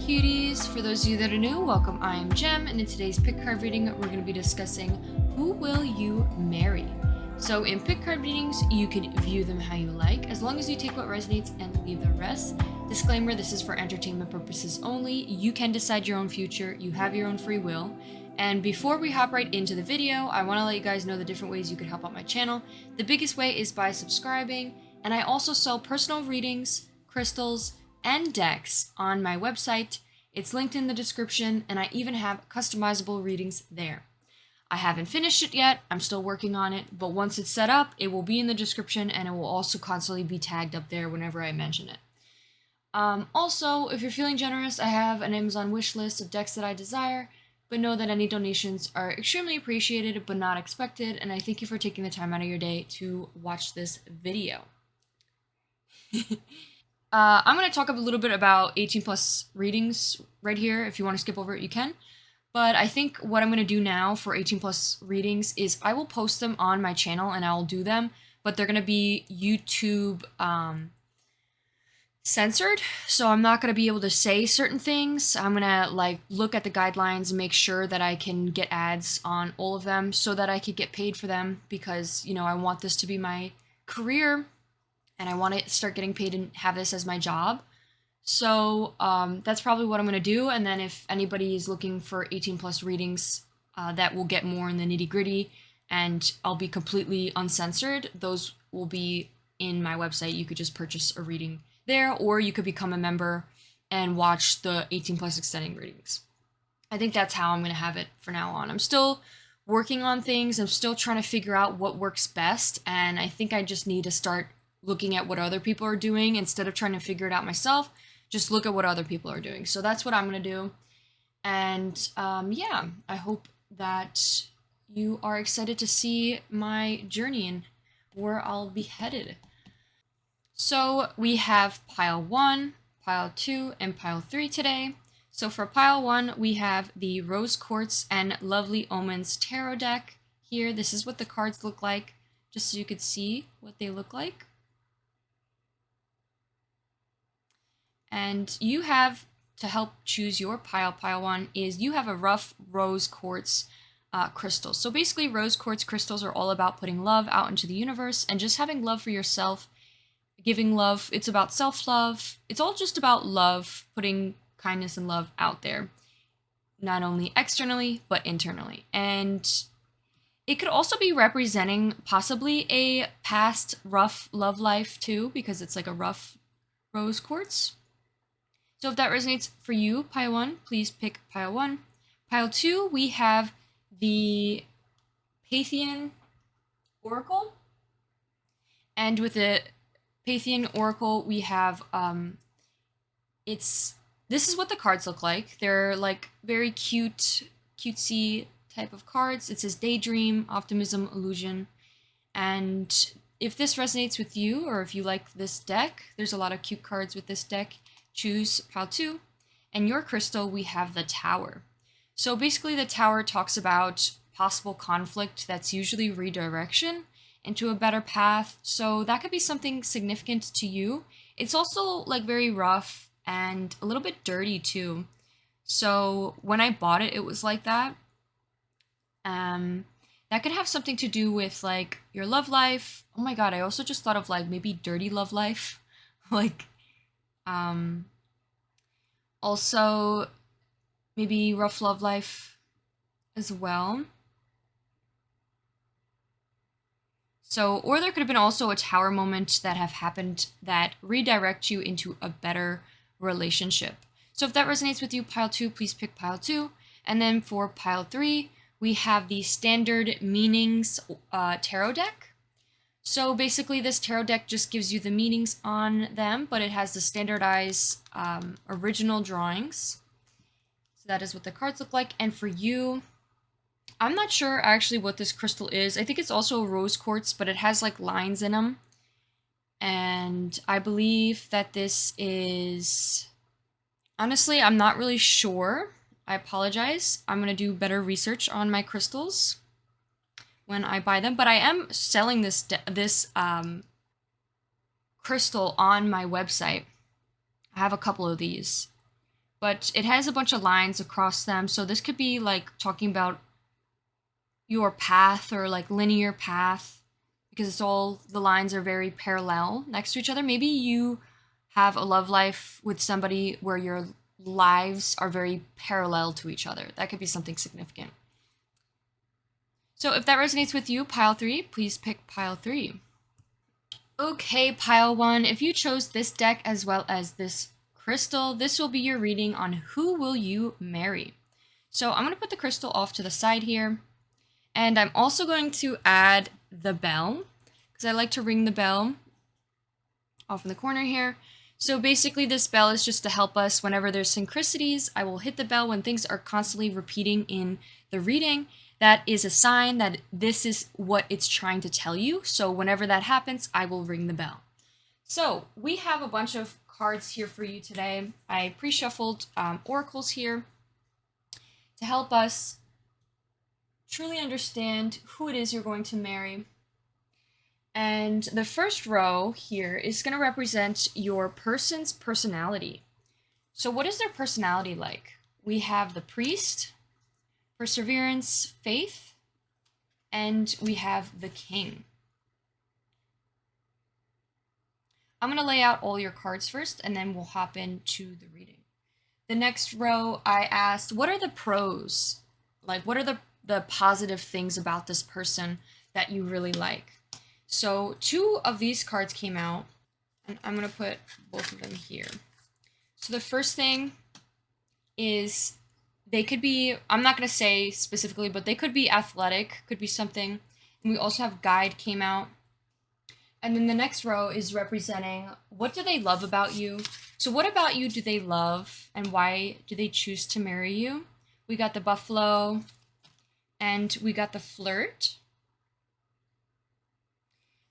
cuties, for those of you that are new, welcome. I am Jem, and in today's pick card reading, we're going to be discussing who will you marry. So in pick card readings, you can view them how you like, as long as you take what resonates and leave the rest. Disclaimer, this is for entertainment purposes only. You can decide your own future, you have your own free will. And before we hop right into the video, I want to let you guys know the different ways you could help out my channel. The biggest way is by subscribing, and I also sell personal readings, crystals, and decks on my website. It's linked in the description, and I even have customizable readings there. I haven't finished it yet, I'm still working on it, but once it's set up, it will be in the description, and it will also constantly be tagged up there whenever I mention it. Also, if you're feeling generous, I have an Amazon wish list of decks that I desire, but know that any donations are extremely appreciated but not expected, and I thank you for taking the time out of your day to watch this video. I'm going to talk a little bit about 18 plus readings right here. If you want to skip over it, you can. But I think what I'm going to do now for 18 plus readings is I will post them on my channel and I'll do them, but they're going to be YouTube censored. So I'm not going to be able to say certain things. I'm going to look at the guidelines and make sure that I can get ads on all of them so that I could get paid for them, because, I want this to be my career. And I want to start getting paid and have this as my job. So that's probably what I'm going to do. And then if anybody is looking for 18 plus readings that will get more in the nitty gritty and I'll be completely uncensored, those will be in my website. You could just purchase a reading there, or you could become a member and watch the 18 plus extending readings. I think that's how I'm going to have it for now on. I'm still working on things. I'm still trying to figure out what works best. And I think I just need to start looking at what other people are doing instead of trying to figure it out myself. Just look at what other people are doing. So that's what I'm going to do. And yeah, I hope that you are excited to see my journey and where I'll be headed. So we have pile 1, pile 2, and pile 3 today. So for pile 1, we have the Rose Quartz and Lovely Omens Tarot deck here. This is what the cards look like, just so you could see what they look like. And you have to help choose your pile 1 is you have a rough rose quartz crystal. So basically rose quartz crystals are all about putting love out into the universe and just having love for yourself, giving love. It's about self-love. It's all just about love, putting kindness and love out there, not only externally, but internally. And it could also be representing possibly a past rough love life too, because it's like a rough rose quartz. So if that resonates for you, pile 1, please pick pile 1. Pile 2, we have the Pythian Oracle. And with the Pythian Oracle, we have, this is what the cards look like. They're like very cutesy type of cards. It says daydream, optimism, illusion. And if this resonates with you, or if you like this deck, there's a lot of cute cards with this deck. Choose pile 2, and your crystal, we have the Tower. So basically the Tower talks about possible conflict that's usually redirection into a better path. So that could be something significant to you. It's also like very rough and a little bit dirty too. So when I bought it, it was like that. That could have something to do with like your love life. Oh my god, I also just thought of like maybe dirty love life. Also maybe rough love life as well. So, or there could have been also a tower moment that have happened that redirect you into a better relationship. So if that resonates with you, pile 2, please pick pile 2. And then for pile 3, we have the Standard Meanings tarot deck. So basically this tarot deck just gives you the meanings on them, but it has the standardized original drawings. So that is what the cards look like. And for you, I'm not sure actually what this crystal is. I think it's also a rose quartz, but it has like lines in them. And I believe that this is, honestly, I'm not really sure. I apologize. I'm going to do better research on my crystals when I buy them, but I am selling this crystal on my website. I have a couple of these. but it has a bunch of lines across them. So this could be like talking about your path or like linear path, because it's all, the lines are very parallel next to each other. Maybe you have a love life with somebody where your lives are very parallel to each other. That could be something significant. So if that resonates with you, pile 3, please pick pile 3. Okay, pile 1, if you chose this deck as well as this crystal, this will be your reading on who will you marry. So I'm going to put the crystal off to the side here. And I'm also going to add the bell, because I like to ring the bell off in the corner here. So basically this bell is just to help us whenever there's synchronicities. I will hit the bell when things are constantly repeating in the reading. That is a sign that this is what it's trying to tell you. So whenever that happens, I will ring the bell. So we have a bunch of cards here for you today. I pre-shuffled oracles here to help us truly understand who it is you're going to marry. And the first row here is going to represent your person's personality. So what is their personality like? We have the priest, perseverance, faith, and we have the king. I'm going to lay out all your cards first, and then we'll hop into the reading. The next row, I asked, what are the pros? Like, what are the positive things about this person that you really like? So 2 of these cards came out, and I'm going to put both of them here. So the first thing is they could be, I'm not going to say specifically, but they could be athletic, could be something. And we also have guide came out. And then the next row is representing what do they love about you? So what about you do they love, and why do they choose to marry you? We got the buffalo, and we got the flirt.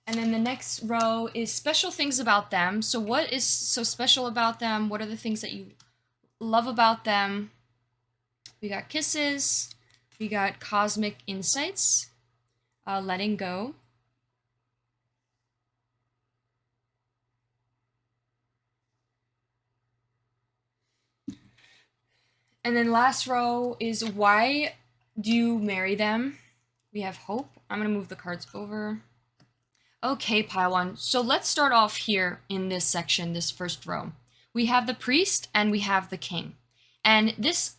And then the next row is special things about them. So what is so special about them? What are the things that you love about them? We got kisses. We got cosmic insights. Letting go. And then last row is why do you marry them? We have hope. I'm going to move the cards over. Okay, pile 1. So let's start off here in this section, this first row. We have the priest and we have the king. And this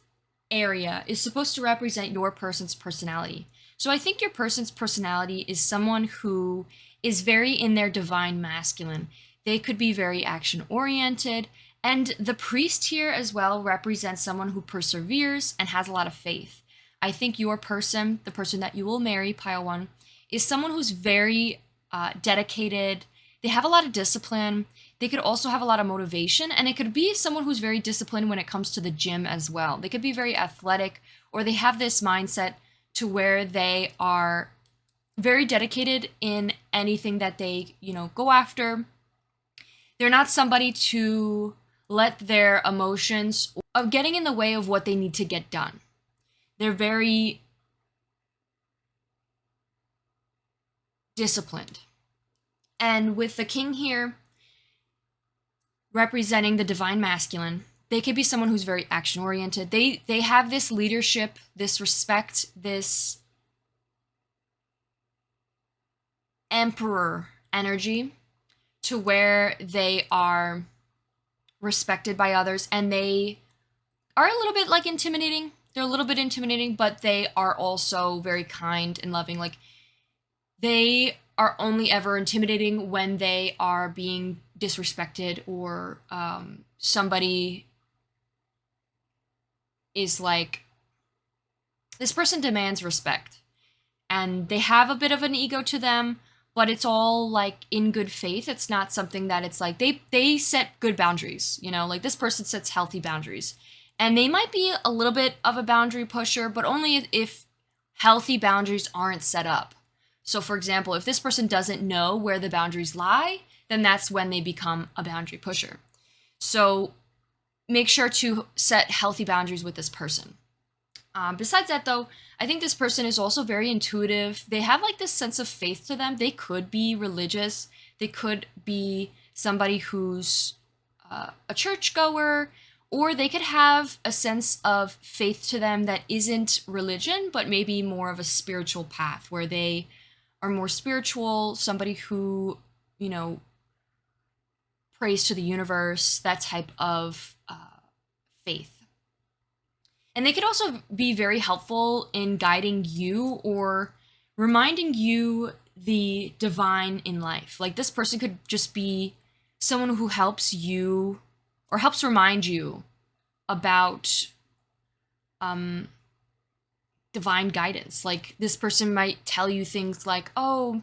area is supposed to represent your person's personality. So I think your person's personality is someone who is very in their divine masculine. They could be very action-oriented. And the priest here as well represents someone who perseveres and has a lot of faith. I think your person, the person that you will marry, pile 1, is someone who's very dedicated. They have a lot of discipline. They could also have a lot of motivation, and it could be someone who's very disciplined when it comes to the gym as well. They could be very athletic, or they have this mindset to where they are very dedicated in anything that they, go after. They're not somebody to let their emotions of getting in the way of what they need to get done. They're very disciplined. And with the king here representing the divine masculine, they could be someone who's very action-oriented. They have this leadership, this respect, this emperor energy to where they are respected by others, and they are a little bit like intimidating. They're a little bit intimidating, but they are also very kind and loving. Like, they are only ever intimidating when they are being disrespected, or somebody is like, this person demands respect, and they have a bit of an ego to them, but it's all like in good faith. It's not something that it's like they set good boundaries, like this person sets healthy boundaries. And they might be a little bit of a boundary pusher, but only if healthy boundaries aren't set up. So for example, if this person doesn't know where the boundaries lie, then that's when they become a boundary pusher. So make sure to set healthy boundaries with this person. Besides that, though, I think this person is also very intuitive. They have like this sense of faith to them. They could be religious. They could be somebody who's a churchgoer, or they could have a sense of faith to them that isn't religion, but maybe more of a spiritual path where they are more spiritual, somebody who, you know, prays to the universe, that type of faith. And they could also be very helpful in guiding you or reminding you the divine in life. Like this person could just be someone who helps you or helps remind you about divine guidance. Like this person might tell you things like, oh,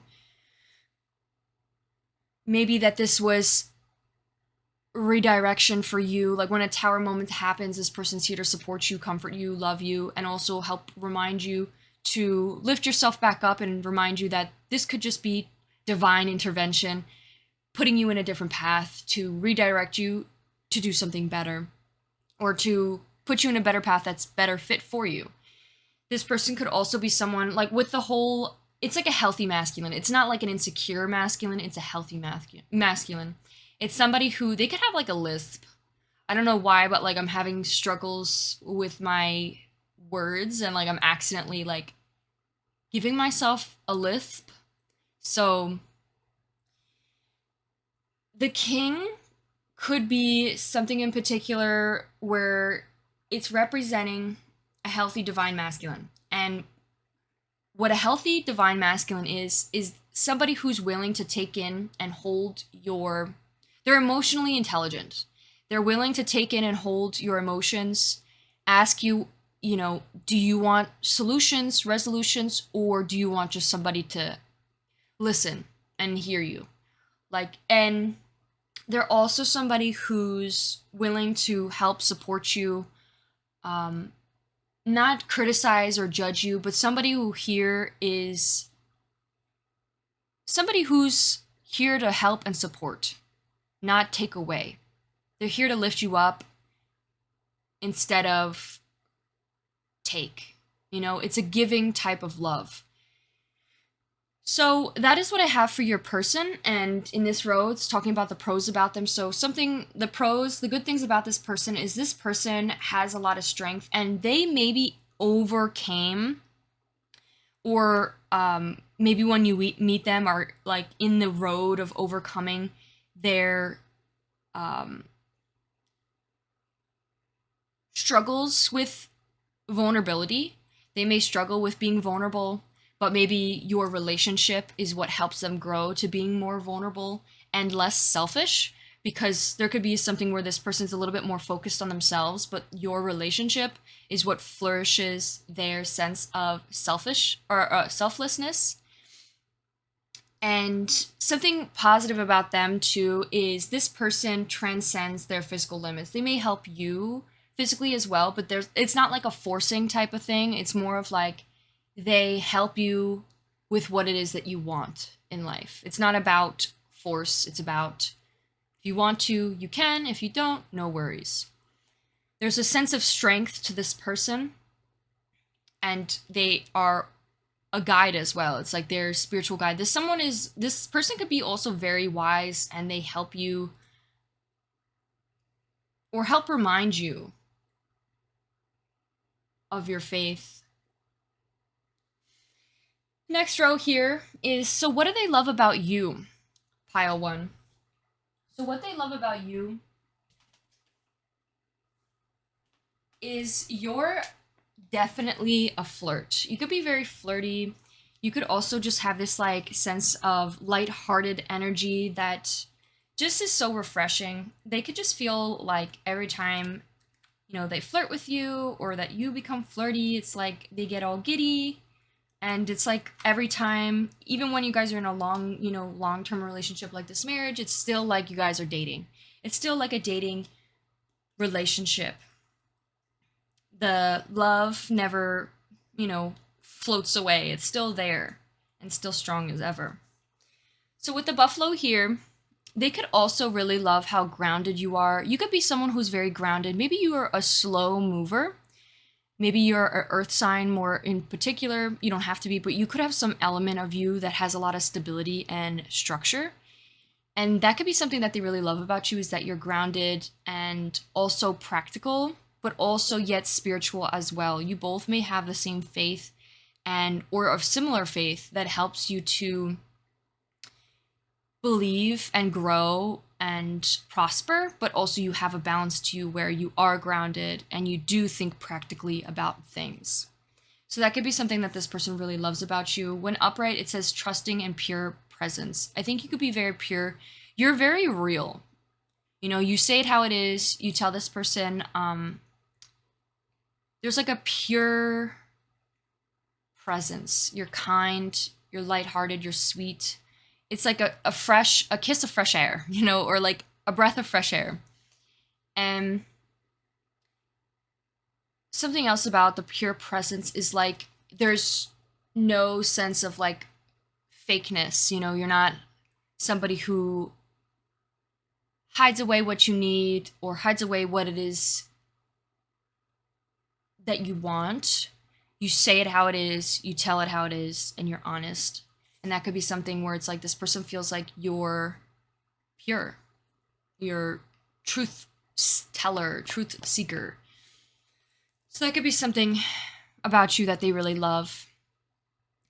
maybe that this was redirection for you. Like when a tower moment happens, this person's here to support you, comfort you, love you, and also help remind you to lift yourself back up and remind you that this could just be divine intervention, putting you in a different path to redirect you to do something better or to put you in a better path that's better fit for you. This person could also be someone like with the whole, it's like a healthy masculine. It's not like an insecure masculine, it's a healthy masculine. It's somebody who, they could have like a lisp. I don't know why, but like I'm having struggles with my words and like I'm accidentally like giving myself a lisp. So the king could be something in particular where it's representing a healthy divine masculine. And what a healthy divine masculine is somebody who's willing to take in and hold your, they're emotionally intelligent. They're willing to take in and hold your emotions, ask you, you know, do you want solutions, resolutions, or do you want just somebody to listen and hear you? Like, and they're also somebody who's willing to help support you, not criticize or judge you, but somebody who here is somebody who's here to help and support, not take away. They're here to lift you up instead of take. You know, it's a giving type of love. So that is what I have for your person, and in this row it's talking about the pros about them. So the pros, the good things about this person is this person has a lot of strength and they maybe overcame, or maybe when you meet them are like in the road of overcoming their struggles with vulnerability. They may struggle with being vulnerable, but maybe your relationship is what helps them grow to being more vulnerable and less selfish, because there could be something where this person's a little bit more focused on themselves, but your relationship is what flourishes their sense of selflessness. And something positive about them too is this person transcends their physical limits. They may help you physically as well, but it's not like a forcing type of thing. It's more of like they help you with what it is that you want in life. It's not about force. It's about if you want to, you can. If you don't, no worries. There's a sense of strength to this person, and they are a guide as well. It's like their spiritual guide. This person could be also very wise, and they help you or help remind you of your faith. Next row here is, so what do they love about you? Pile 1. So what they love about you is you're definitely a flirt. You could be very flirty. You could also just have this like sense of lighthearted energy that just is so refreshing. They could just feel like every time, you know, they flirt with you or that you become flirty, it's like they get all giddy. And it's like every time, even when you guys are in a long-term relationship like this marriage, it's still like you guys are dating. It's still like a dating relationship. The love never, floats away. It's still there and still strong as ever. So with the buffalo here, they could also really love how grounded you are. You could be someone who's very grounded. Maybe you are a slow mover. Maybe you're an earth sign more in particular. You don't have to be, but you could have some element of you that has a lot of stability and structure. And that could be something that they really love about you, is that you're grounded and also practical, but also yet spiritual as well. You both may have the same faith and or of similar faith that helps you to believe and grow and prosper, but also you have a balance to you where you are grounded and you do think practically about things. So that could be something that this person really loves about you. When upright, it says trusting and pure presence. I think you could be very pure. You're very real. You know, you say it how it is. You tell this person, there's like a pure presence. You're kind, you're lighthearted, you're sweet. It's like a kiss of fresh air, you know, or like a breath of fresh air. And something else about the pure presence is like there's no sense of like fakeness, you know, you're not somebody who hides away what you need or hides away what it is that you want. You say it how it is, you tell it how it is, and you're honest. And that could be something where it's like this person feels like you're pure, you're truth teller, truth seeker. So that could be something about you that they really love.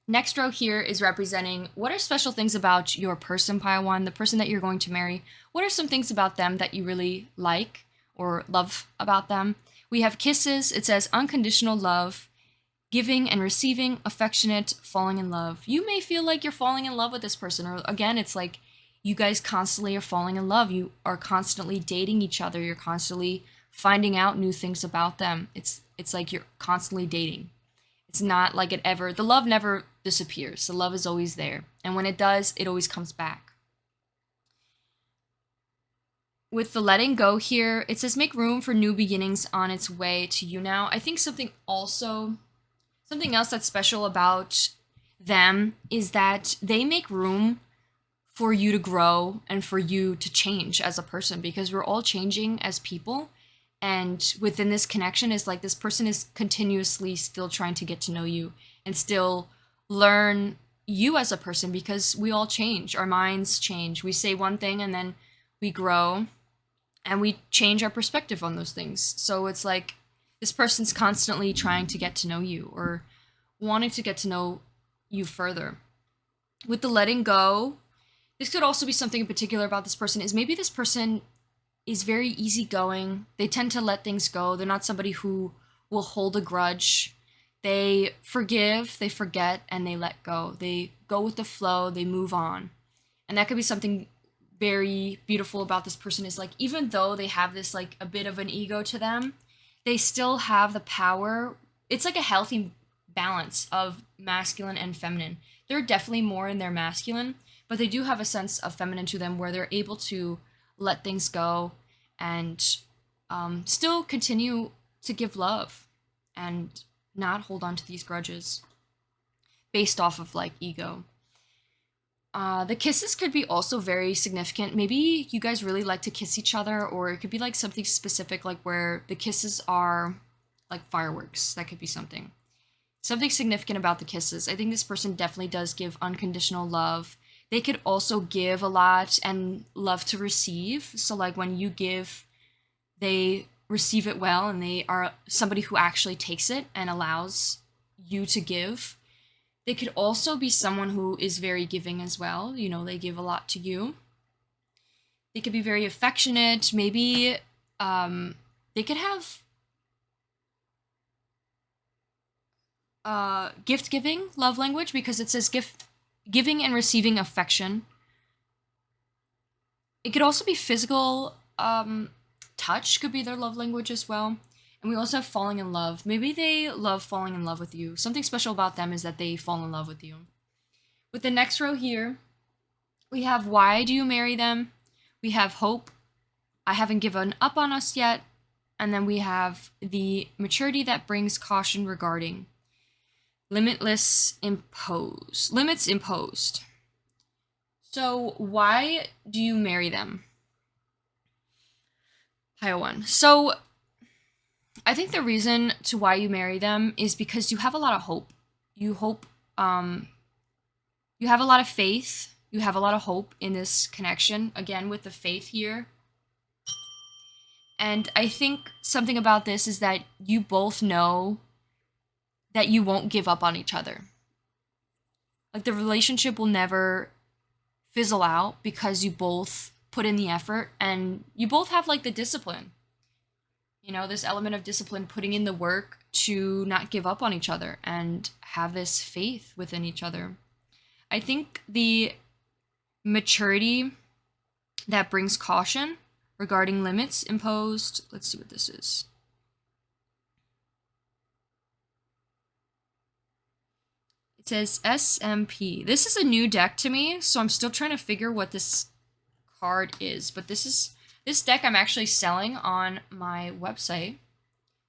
Next row here is representing what are special things about your person, pile one, the person that you're going to marry. What are some things about them that you really like or love about them? We have kisses. It says unconditional love, giving and receiving, affectionate, falling in love. You may feel like you're falling in love with this person, or again, it's like you guys constantly are falling in love. You are constantly dating each other. You're constantly finding out new things about them. It's like you're constantly dating. It's not like the love never disappears. The love is always there. And when it does, it always comes back. With the letting go here, it says make room for new beginnings on its way to you now. I think something else that's special about them is that they make room for you to grow and for you to change as a person, because we're all changing as people. And within this connection is like this person is continuously still trying to get to know you and still learn you as a person, because we all change. Our minds change. We say one thing and then we grow and we change our perspective on those things. So it's like this person's constantly trying to get to know you or wanting to get to know you further. With the letting go, this could also be something in particular about this person, is maybe this person is very easygoing. They tend to let things go. They're not somebody who will hold a grudge. They forgive, they forget, and they let go. They go with the flow, they move on. And that could be something very beautiful about this person, is like even though they have this like a bit of an ego to them, they still have the power. It's like a healthy balance of masculine and feminine. They're definitely more in their masculine, but they do have a sense of feminine to them where they're able to let things go and still continue to give love and not hold on to these grudges based off of like ego. The kisses could be also very significant. Maybe you guys really like to kiss each other, or it could be like something specific, like where the kisses are like fireworks. That could be something significant about the kisses. I think this person definitely does give unconditional love. They could also give a lot and love to receive. So like when you give, they receive it well, and they are somebody who actually takes it and allows you to give. They could also be someone who is very giving as well. You know, they give a lot to you. They could be very affectionate. Maybe they could have gift giving love language, because it says giving and receiving affection. It could also be physical touch could be their love language as well. And we also have falling in love. Maybe they love falling in love with you. Something special about them is that they fall in love with you. With the next row here, we have why do you marry them? We have hope. I haven't given up on us yet. And then we have the maturity that brings caution regarding. Limits imposed. So why do you marry them? Pile one. So I think the reason to why you marry them is because you have a lot of hope. You hope, you have a lot of faith. You have a lot of hope in this connection, again, with the faith here. And I think something about this is that you both know that you won't give up on each other. Like, the relationship will never fizzle out because you both put in the effort and you both have like the discipline. You know, this element of discipline, putting in the work to not give up on each other and have this faith within each other. I think the maturity that brings caution regarding limits imposed. Let's see what this is. It says SMP. This is a new deck to me, so I'm still trying to figure what this card is. But this deck I'm actually selling on my website.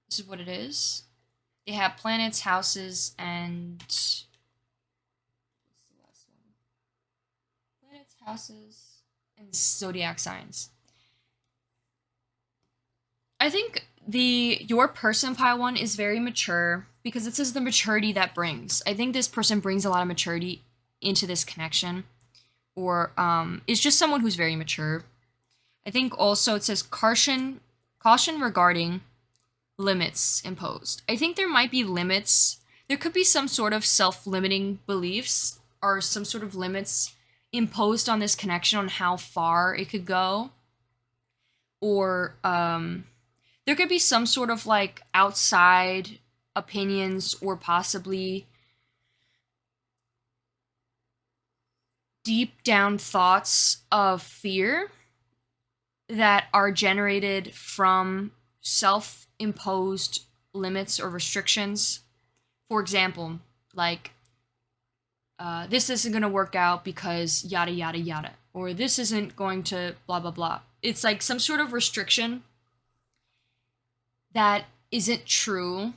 This is what it is. They have planets, houses, and what's the last one? Planets, houses, and zodiac signs. I think your person, pile one, is very mature because it says the maturity that brings. I think this person brings a lot of maturity into this connection, or is just someone who's very mature. I think also it says caution regarding limits imposed. I think there might be limits. There could be some sort of self-limiting beliefs or some sort of limits imposed on this connection on how far it could go. Or there could be some sort of like outside opinions or possibly deep down thoughts of fear that are generated from self-imposed limits or restrictions. For example, like, this isn't going to work out because yada, yada, yada. Or this isn't going to blah, blah, blah. It's like some sort of restriction that isn't true,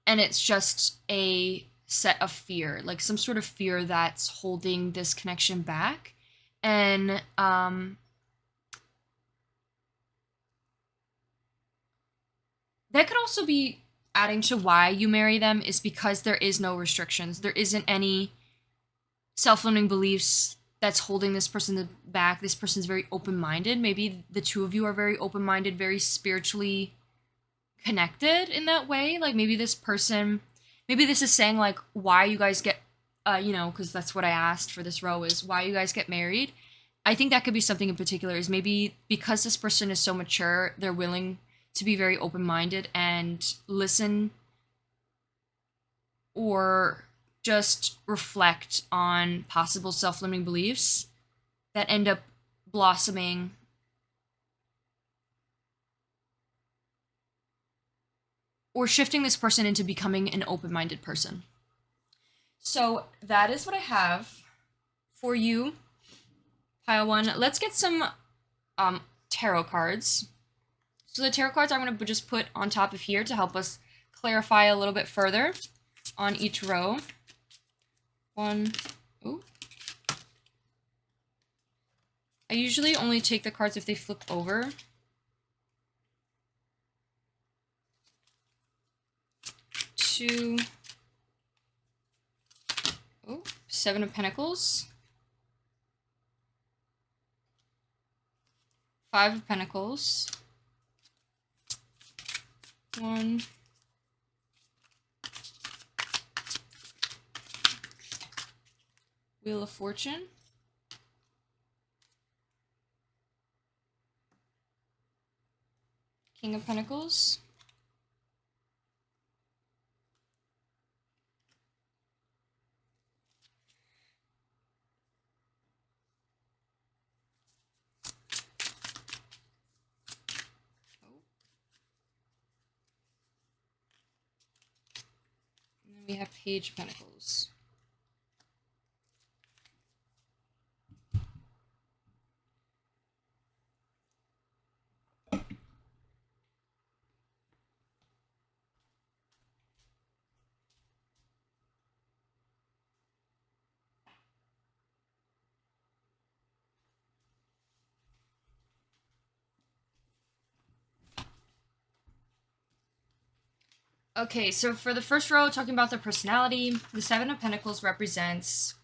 and it's just a set of fear, like some sort of fear that's holding this connection back. And that could also be adding to why you marry them, is because there is no restrictions. There isn't any self-limiting beliefs that's holding this person back. This person's very open-minded. Maybe the two of you are very open-minded, very spiritually connected in that way. Like, maybe this is saying like why you guys get because that's what I asked for this row, is why you guys get married. I think that could be something in particular, is maybe because this person is so mature, they're willing to be very open-minded and listen or just reflect on possible self-limiting beliefs that end up blossoming or shifting this person into becoming an open-minded person. So that is what I have for you, pile one. Let's get some tarot cards. So the tarot cards I'm going to just put on top of here to help us clarify a little bit further on each row. One. Ooh. I usually only take the cards if they flip over. Two. Oh, Seven of Pentacles. Five of Pentacles. One. Wheel of Fortune. King of Pentacles. And then we have Page of Pentacles. Okay, so for the first row, talking about the personality, the Seven of Pentacles represents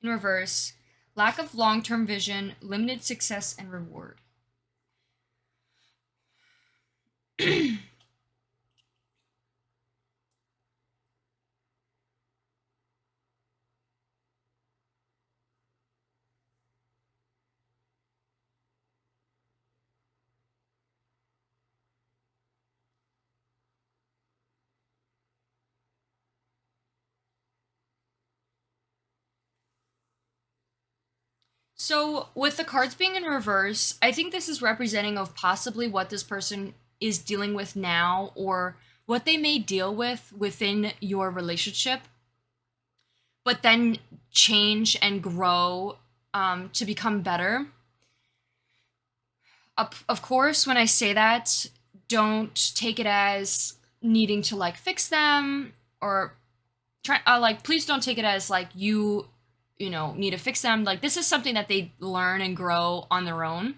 In reverse, lack of long-term vision, limited success and reward. So, with the cards being in reverse, I think this is representing of possibly what this person is dealing with now or what they may deal with within your relationship, but then change and grow to become better. Of course, when I say that, don't take it as needing to like fix them or try like please don't take it as like you know need to fix them. Like this is something that they learn and grow on their own.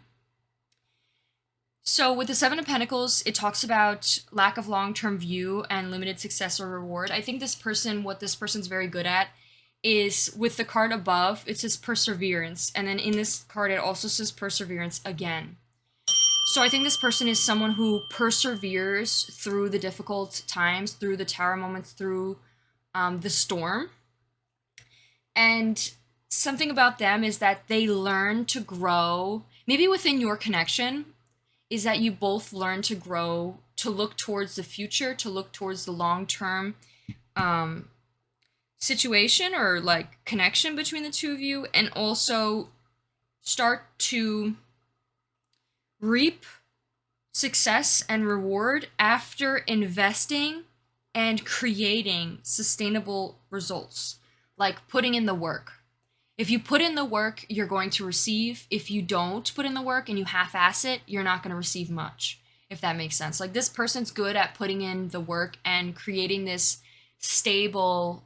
So with the Seven of Pentacles, it talks about lack of long-term view and limited success or reward. I think what this person's very good at is with the card above, it says perseverance. And then in this card, it also says perseverance again. So I think this person is someone who perseveres through the difficult times, through the tower moments, through the storm. And something about them is that they learn to grow, maybe within your connection, is that you both learn to grow, to look towards the future, to look towards the long-term situation or like connection between the two of you, and also start to reap success and reward after investing and creating sustainable results, like putting in the work. If you put in the work, you're going to receive. If you don't put in the work and you half-ass it, you're not going to receive much, if that makes sense. Like this person's good at putting in the work and creating this stable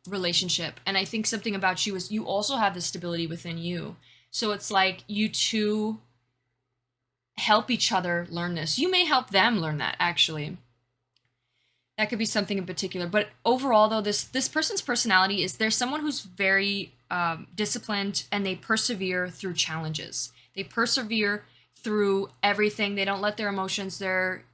relationship. And I think something about you is you also have this stability within you. So it's like you two help each other learn this. You may help them learn that, actually. That could be something in particular. But overall, though, this person's personality is they're someone who's very disciplined and they persevere through challenges. They persevere through everything. They don't let their emotions, their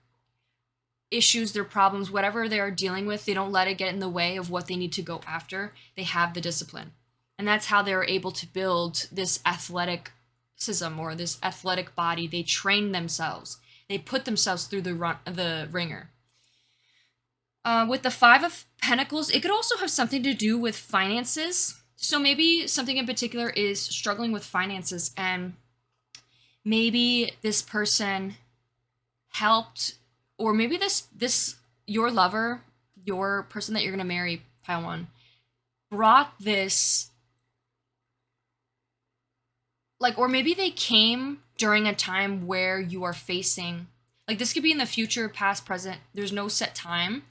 issues, their problems, whatever they are dealing with, they don't let it get in the way of what they need to go after. They have the discipline. And that's how they're able to build this athleticism or this athletic body. They train themselves. They put themselves through the ringer. With the Five of Pentacles, it could also have something to do with finances. So maybe something in particular is struggling with finances, and maybe this person helped, or maybe this your lover, your person that you're gonna marry, pile one, brought this, like, or maybe they came during a time where you are facing, like this could be in the future, past, present. There's no set time.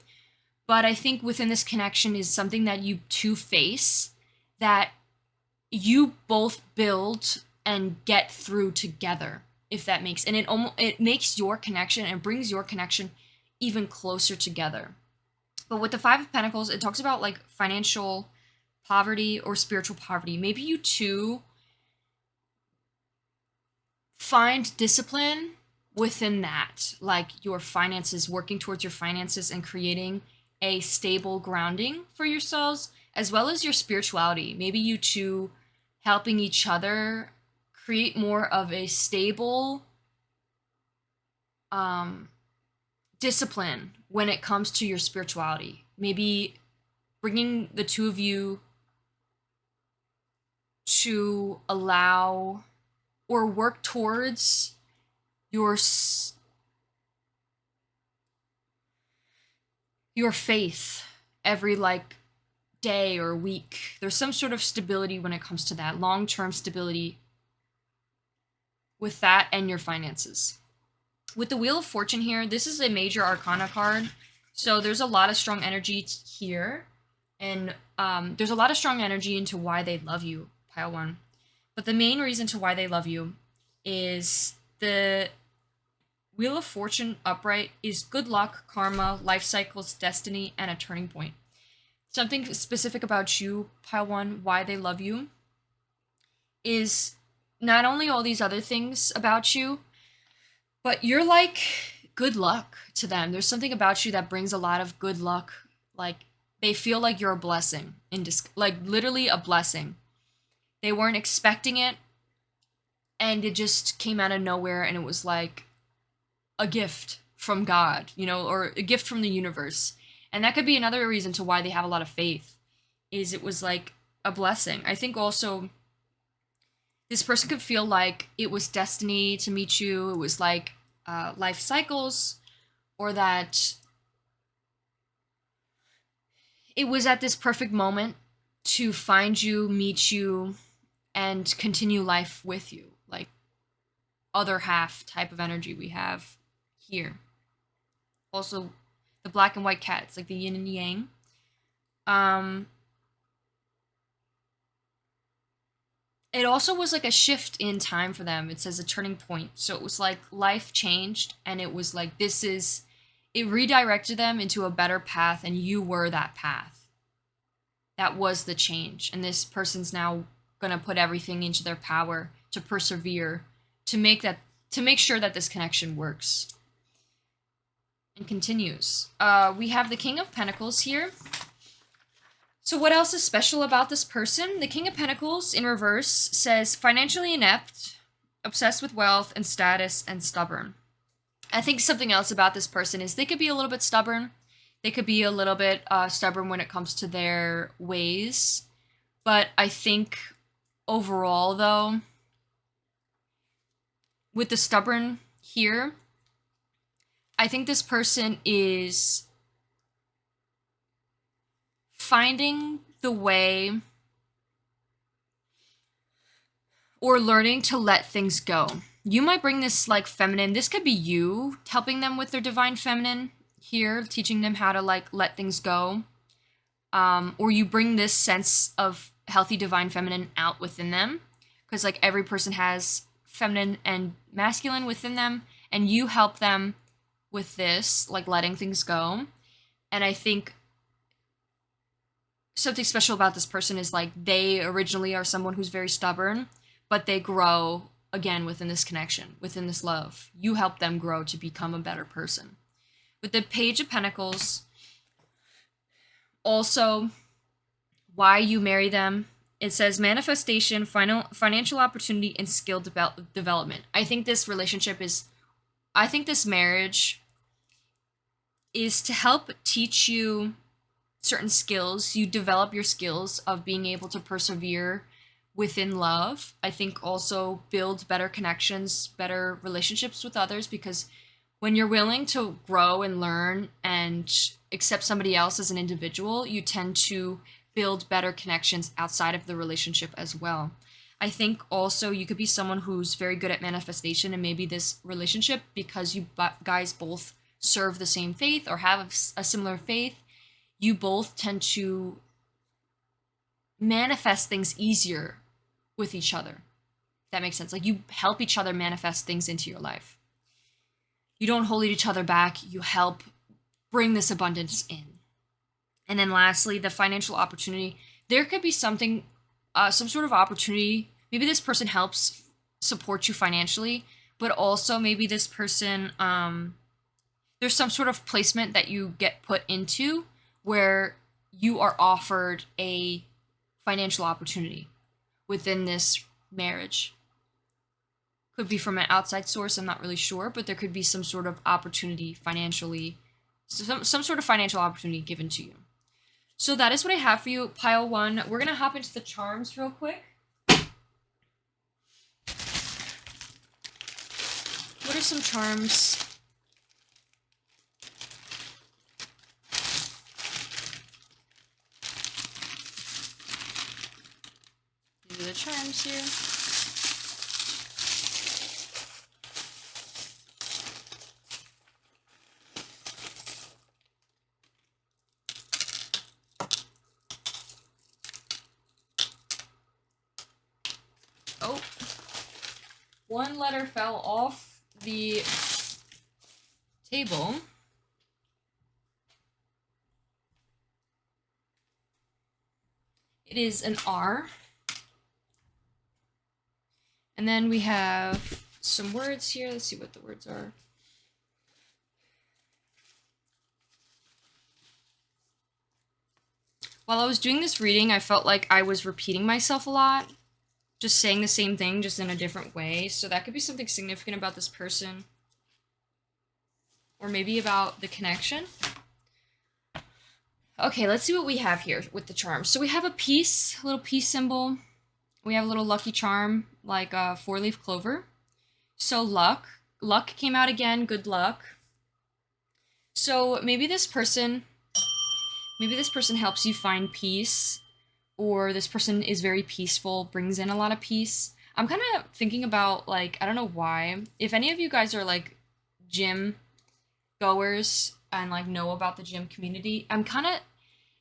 But I think within this connection is something that you two face that you both build and get through together, if that makes, and it makes your connection and brings your connection even closer together. But with the Five of Pentacles, it talks about like financial poverty or spiritual poverty. Maybe you two find discipline within that, like your finances, working towards your finances and creating a stable grounding for yourselves, as well as your spirituality. Maybe you two helping each other create more of a stable discipline when it comes to your spirituality. Maybe bringing the two of you to allow or work towards your faith every like day or week. There's some sort of stability when it comes to that, long-term stability with that and your finances. With the Wheel of Fortune here, this is a major arcana card. So there's a lot of strong energy here. And there's a lot of strong energy into why they love you, pile one. But the main reason to why they love you is the Wheel of Fortune upright is good luck, karma, life cycles, destiny, and a turning point. something specific about you, pile one, why they love you, is not only all these other things about you, but you're like good luck to them. There's something about you that brings a lot of good luck. Like they feel like you're a blessing like literally a blessing. They weren't expecting it and it just came out of nowhere and it was like a gift from God, you know, or a gift from the universe. And that could be another reason to why they have a lot of faith is it was like a blessing. I think also this person could feel like it was destiny to meet you. It was like life cycles, or that it was at this perfect moment to find you, meet you, and continue life with you. Like other half type of energy we have here. Also, the black and white cats, like the yin and yang. It also was like a shift in time for them. It says a turning point. So it was like life changed and it was like it redirected them into a better path and you were that path. That was the change. And this person's now going to put everything into their power to persevere, to make sure that this connection works and continues. We have the King of Pentacles here. So what else is special about this person? The King of Pentacles in reverse says financially inept, obsessed with wealth and status, and stubborn. I think something else about this person is they could be a little bit stubborn. They could be a little bit stubborn when it comes to their ways. But I think overall, though, with the stubborn here, I think this person is finding the way or learning to let things go. You might bring this like feminine. This could be you helping them with their divine feminine here, teaching them how to like let things go. Or you bring this sense of healthy divine feminine out within them. Because like every person has feminine and masculine within them. And you help them with this, like letting things go. And I think something special about this person is like they originally are someone who's very stubborn, but they grow again within this connection, within this love. You help them grow to become a better person. With the Page of Pentacles, also why you marry them, it says manifestation, financial opportunity, and skill development. I think this marriage is to help teach you certain skills. You develop your skills of being able to persevere within love. I think also build better connections, better relationships with others, because when you're willing to grow and learn and accept somebody else as an individual, you tend to build better connections outside of the relationship as well. I think also you could be someone who's very good at manifestation, and maybe this relationship, because you guys both serve the same faith or have a similar faith, you both tend to manifest things easier with each other. If that makes sense. Like you help each other manifest things into your life. You don't hold each other back. You help bring this abundance in. And then lastly, the financial opportunity. There could be something, some sort of opportunity. Maybe this person helps support you financially, but also maybe this person, there's some sort of placement that you get put into where you are offered a financial opportunity within this marriage. Could be from an outside source, I'm not really sure, but there could be some sort of opportunity financially, some sort of financial opportunity given to you. So that is what I have for you, pile one. We're going to hop into the charms real quick. What are some charms? These are the charms here. Oh, one letter fell off the table. It is an R. And then we have some words here. Let's see what the words are. While I was doing this reading, I felt like I was repeating myself a lot. Just saying the same thing, just in a different way. So that could be something significant about this person. Or maybe about the connection. Okay, let's see what we have here with the charms. So we have a peace, a little peace symbol. We have a little lucky charm, like a 4-leaf clover. So luck. Luck came out again, good luck. So maybe this person helps you find peace, or this person is very peaceful, brings in a lot of peace. I'm kind of thinking about, like, I don't know why. If any of you guys are, like, gym goers and, like, know about the gym community,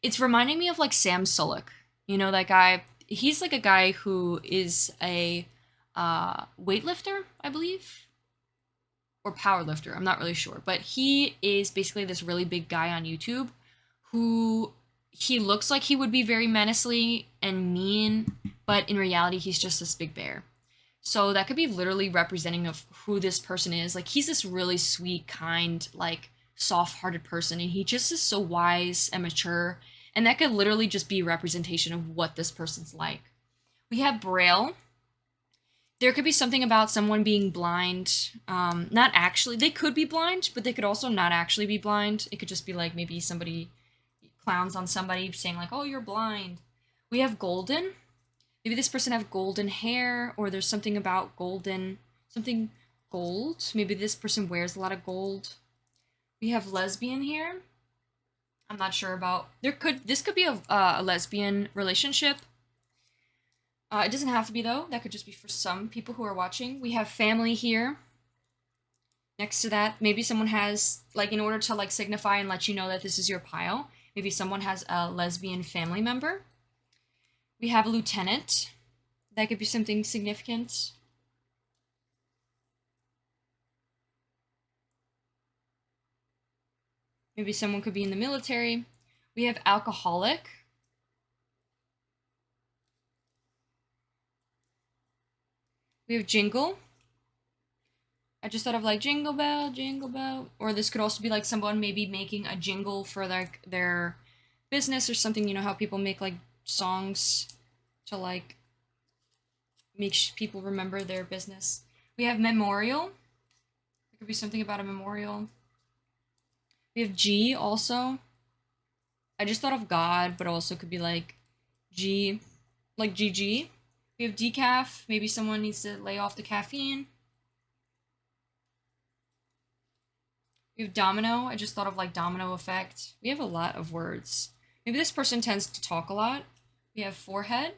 it's reminding me of, like, Sam Sulek. You know, that guy. He's, like, a guy who is a weightlifter, I believe. Or power lifter, I'm not really sure. But he is basically this really big guy on YouTube who he looks like he would be very menacing and mean, but in reality, he's just this big bear. So that could be literally representing of who this person is. Like, he's this really sweet, kind, like, soft-hearted person, and he just is so wise and mature, and that could literally just be a representation of what this person's like. We have Braille. There could be something about someone being blind. Not actually. They could be blind, but they could also not actually be blind. It could just be, like, maybe somebody clowns on somebody saying, like, oh, you're blind. We have golden. Maybe this person have golden hair, or there's something about something gold. Maybe this person wears a lot of gold. We have lesbian here. I'm not sure about. This could be a lesbian relationship. It doesn't have to be, though. That could just be for some people who are watching. We have family here. Next to that, maybe someone has, like, in order to, like, signify and let you know that this is your pile, maybe someone has a lesbian family member. We have a lieutenant. That could be something significant. Maybe someone could be in the military. We have alcoholic. We have jingle. I just thought of, like, jingle bell, jingle bell. Or this could also be, like, someone maybe making a jingle for, like, their business or something. You know how people make, like, songs to, like, make people remember their business. We have memorial. It could be something about a memorial. We have G also. I just thought of God, but also could be, like, G, like GG. We have decaf. Maybe someone needs to lay off the caffeine. We have domino. I just thought of, like, domino effect. We have a lot of words. Maybe this person tends to talk a lot. We have forehead.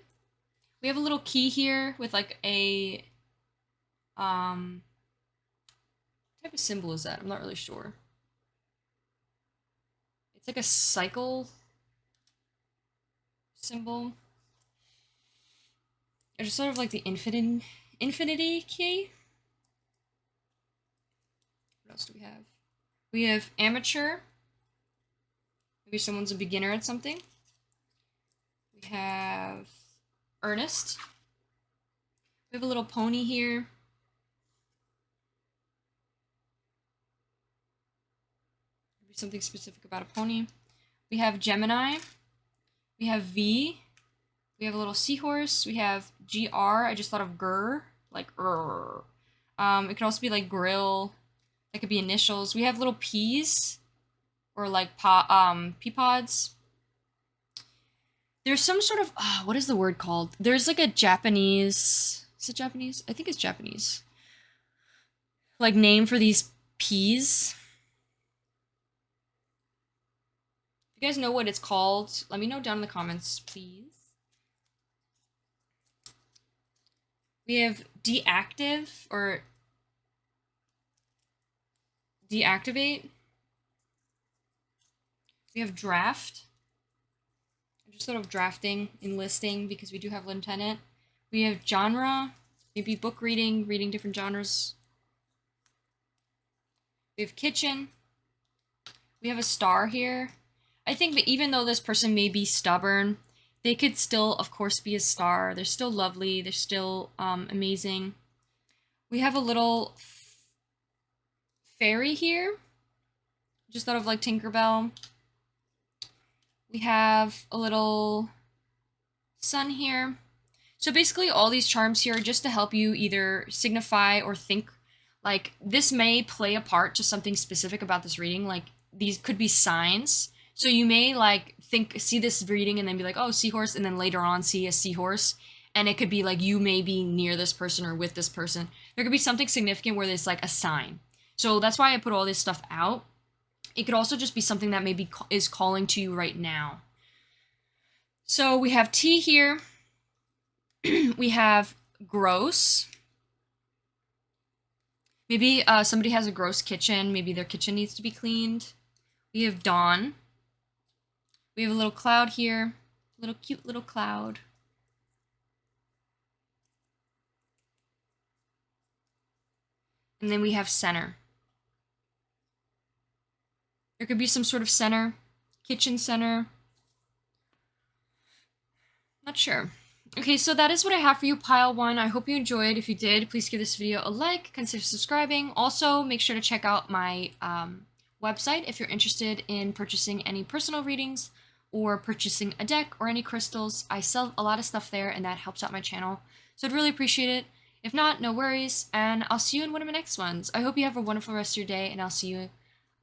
We have a little key here with, like, a what type of symbol is that? I'm not really sure. It's like a cycle symbol. I just sort of like the infinity key. What else do we have? We have amateur. Maybe someone's a beginner at something. We have earnest. We have a little pony here. Maybe something specific about a pony. We have Gemini. We have V. We have a little seahorse. We have GR. I just thought of grr, like grr. It could also be like grill. That could be initials. We have little peas, or like pea pods. There's some sort of what is the word called? There's like a Japanese. Is it Japanese? I think it's Japanese. Like name for these peas. If you guys know what it's called, let me know down in the comments, please. We have deactive or deactivate. We have draft. I just thought of drafting, enlisting, because we do have lieutenant. We have genre, maybe book reading, reading different genres. We have kitchen. We have a star here. I think that even though this person may be stubborn, they could still, of course, be a star. They're still lovely. They're still amazing. We have a little fairy here. Just thought of like Tinkerbell. We have a little sun here. So basically all these charms here are just to help you either signify or think, like this may play a part to something specific about this reading. Like these could be signs. So you may like see this reading and then be like, oh, seahorse, and then later on see a seahorse. And it could be like you may be near this person or with this person. There could be something significant where there's like a sign. So that's why I put all this stuff out. It could also just be something that maybe is calling to you right now. So we have tea here. We have gross. Maybe somebody has a gross kitchen. Maybe their kitchen needs to be cleaned. We have dawn. We have a little cloud here. Little cute little cloud. And then we have center. There could be some sort of center. Kitchen center. Not sure. Okay, so that is what I have for you, pile 1. I hope you enjoyed. If you did, please give this video a like, consider subscribing. Also, make sure to check out my website if you're interested in purchasing any personal readings or purchasing a deck or any crystals. I sell a lot of stuff there, and that helps out my channel. So I'd really appreciate it. If not, no worries, and I'll see you in one of my next ones. I hope you have a wonderful rest of your day, and I'll see you,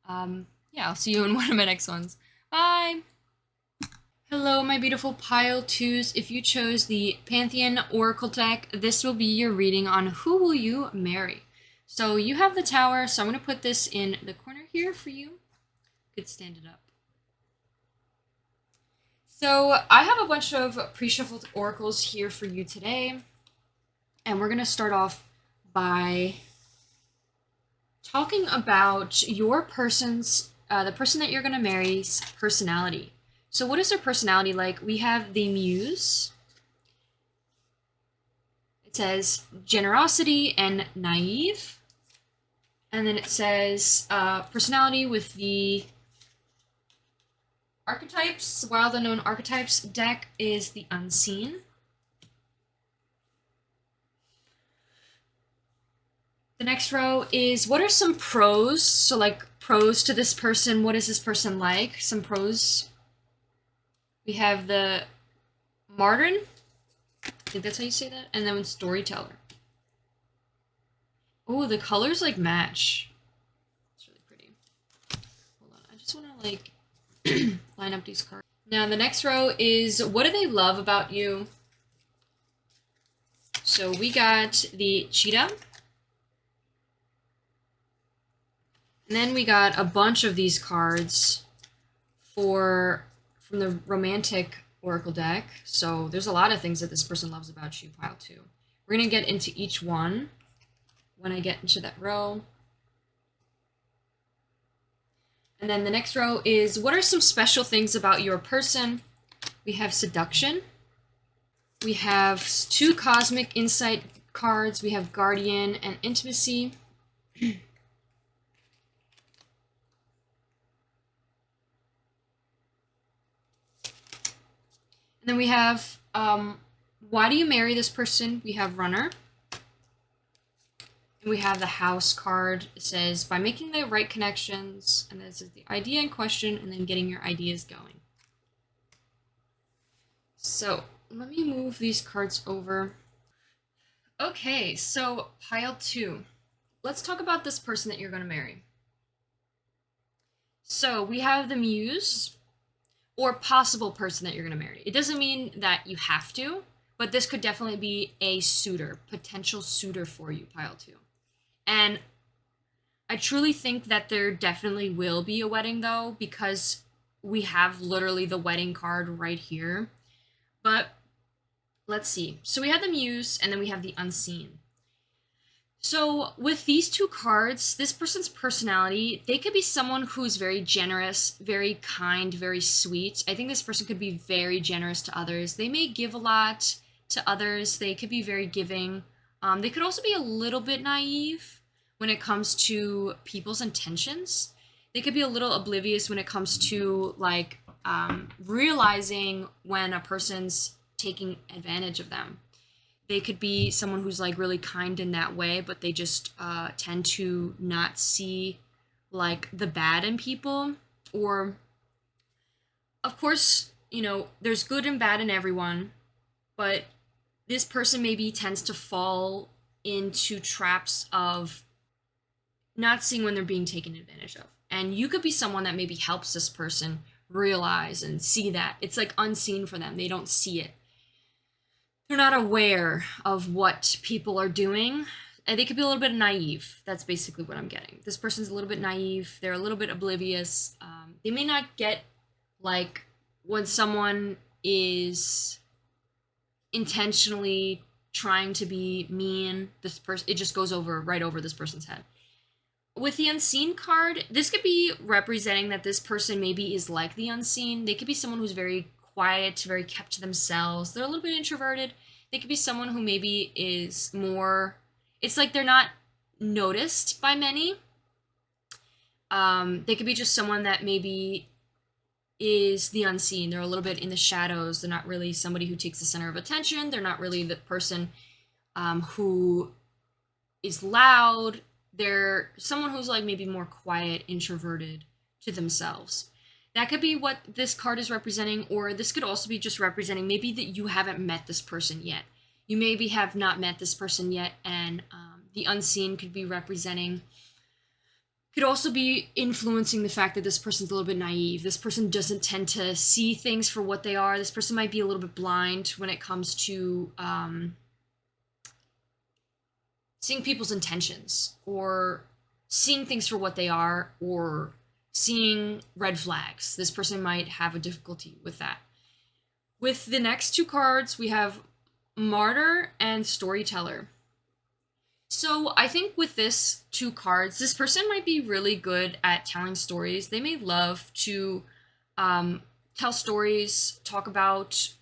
I'll see you in one of my next ones. Bye! Hello, my beautiful pile 2s. If you chose the Pantheon Oracle deck, this will be your reading on who will you marry. So you have the Tower, so I'm going to put this in the corner here for you. Could stand it up. So I have a bunch of pre-shuffled oracles here for you today. And we're going to start off by talking about your person's, the person that you're going to marry's personality. So what is their personality like? We have the Muse. It says generosity and naive. And then it says personality with the archetypes. Wild Unknown Archetypes deck is the Unseen. The next row is what are some pros? So like pros to this person. What is this person like? Some pros. We have the Martyr. I think that's how you say that. And then Storyteller. Oh, the colors like match. It's really pretty. Hold on, I just want to like line up these cards. Now the next row is what do they love about you? So we got the Cheetah. And then we got a bunch of these cards from the Romantic Oracle deck. So there's a lot of things that this person loves about you, pile 2. We're going to get into each one when I get into that row. And then the next row is what are some special things about your person? We have Seduction. We have 2 Cosmic Insight cards. We have Guardian and Intimacy. And then we have, why do you marry this person? We have Runner. And we have the House card. It says, by making the right connections, and this is the idea in question, and then getting your ideas going. So, let me move these cards over. Okay, so pile 2. Let's talk about this person that you're going to marry. So, we have the Muse. Or possible person that you're going to marry. It doesn't mean that you have to, but this could definitely be a suitor, potential suitor for you, pile 2. And I truly think that there definitely will be a wedding, though, because we have literally the wedding card right here. But let's see. So we have the Muse, and then we have the Unseen. So with these 2 cards, this person's personality, they could be someone who's very generous, very kind, very sweet. I think this person could be very generous to others. They may give a lot to others. They could be very giving. They could also be a little bit naive when it comes to people's intentions. They could be a little oblivious when it comes to like realizing when a person's taking advantage of them. They could be someone who's like really kind in that way, but they just tend to not see like the bad in people. Or, of course, there's good and bad in everyone, but this person maybe tends to fall into traps of not seeing when they're being taken advantage of. And you could be someone that maybe helps this person realize and see that. It's like unseen for them. They don't see it. They're not aware of what people are doing. And they could be a little bit naive. That's basically what I'm getting. This person's a little bit naive. They're a little bit oblivious. They may not get, like, when someone is intentionally trying to be mean, this person, it just goes right over this person's head. With the unseen card, this could be representing that this person maybe is like the unseen. They could be someone who's very quiet, very kept to themselves. They're a little bit introverted. They could be someone who maybe is more, it's like they're not noticed by many. They could be just someone that maybe is the unseen. They're a little bit in the shadows. They're not really somebody who takes the center of attention. They're not really the person who is loud. They're someone who's like maybe more quiet, introverted to themselves. That could be what this card is representing, or this could also be just representing maybe that you haven't met this person yet. You maybe have not met this person yet, and the unseen could be representing, could also be influencing the fact that this person's a little bit naive. This person doesn't tend to see things for what they are. This person might be a little bit blind when it comes to seeing people's intentions, or seeing things for what they are, or seeing red flags. This person might have a difficulty with that. With the next two cards, we have Martyr and Storyteller. So I think with this two cards, this person might be really good at telling stories. They may love to tell stories, talk about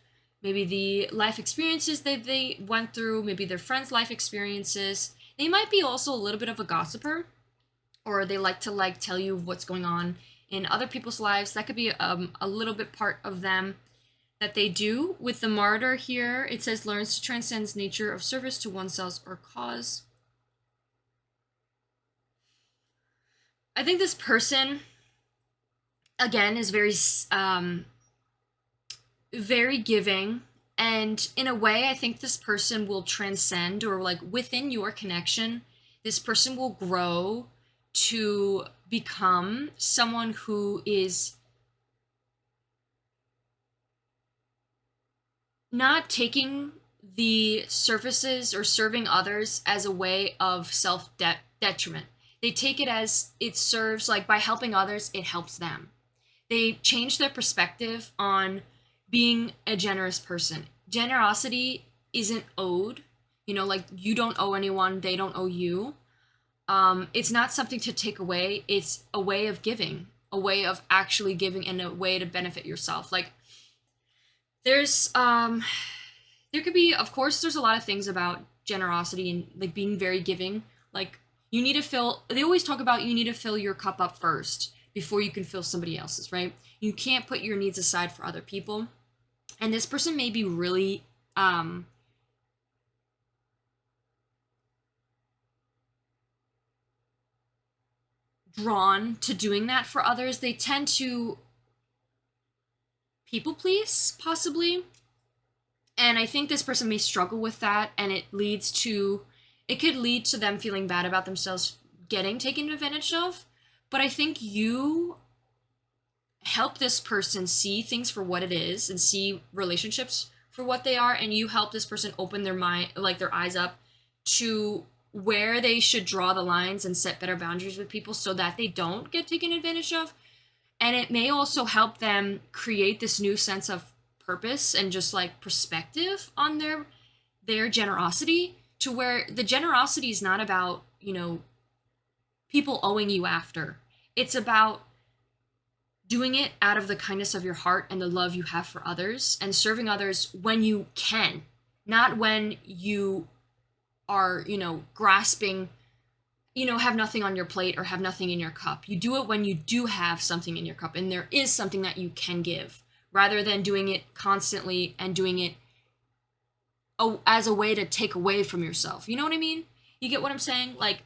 maybe the life experiences that they went through, maybe their friends' life experiences. They might be also a little bit of a gossiper, or they like to tell you what's going on in other people's lives. That could be a little bit part of them that they do. With the Martyr here, it says learns to transcend nature of service to oneself or cause. I think this person, again, is very giving, and in a way I think this person will transcend, or like within your connection, this person will grow to become someone who is not taking the surfaces or serving others as a way of self-detriment. They take it as it serves, like by helping others, it helps them. They change their perspective on being a generous person. Generosity isn't owed. Like you don't owe anyone, they don't owe you. It's not something to take away. It's a way of giving, a way of actually giving, and a way to benefit yourself. Like there's, there could be, of course, there's a lot of things about generosity and like being very giving. Like you need to they always talk about you need to fill your cup up first before you can fill somebody else's, right? You can't put your needs aside for other people. And this person may be really, drawn to doing that for others. They tend to people please, possibly. And I think this person may struggle with that, and it could lead to them feeling bad about themselves getting taken advantage of. But I think you help this person see things for what it is and see relationships for what they are, and you help this person open their mind, like their eyes up to where they should draw the lines and set better boundaries with people so that they don't get taken advantage of. And it may also help them create this new sense of purpose and just like perspective on their generosity, to where the generosity is not about, people owing you after. It's about doing it out of the kindness of your heart and the love you have for others, and serving others when you can, not when you are, grasping have nothing on your plate or have nothing in your cup. You do it when you do have something in your cup and there is something that you can give, rather than doing it constantly and doing it as a way to take away from yourself. You know what I mean? You get what I'm saying? Like,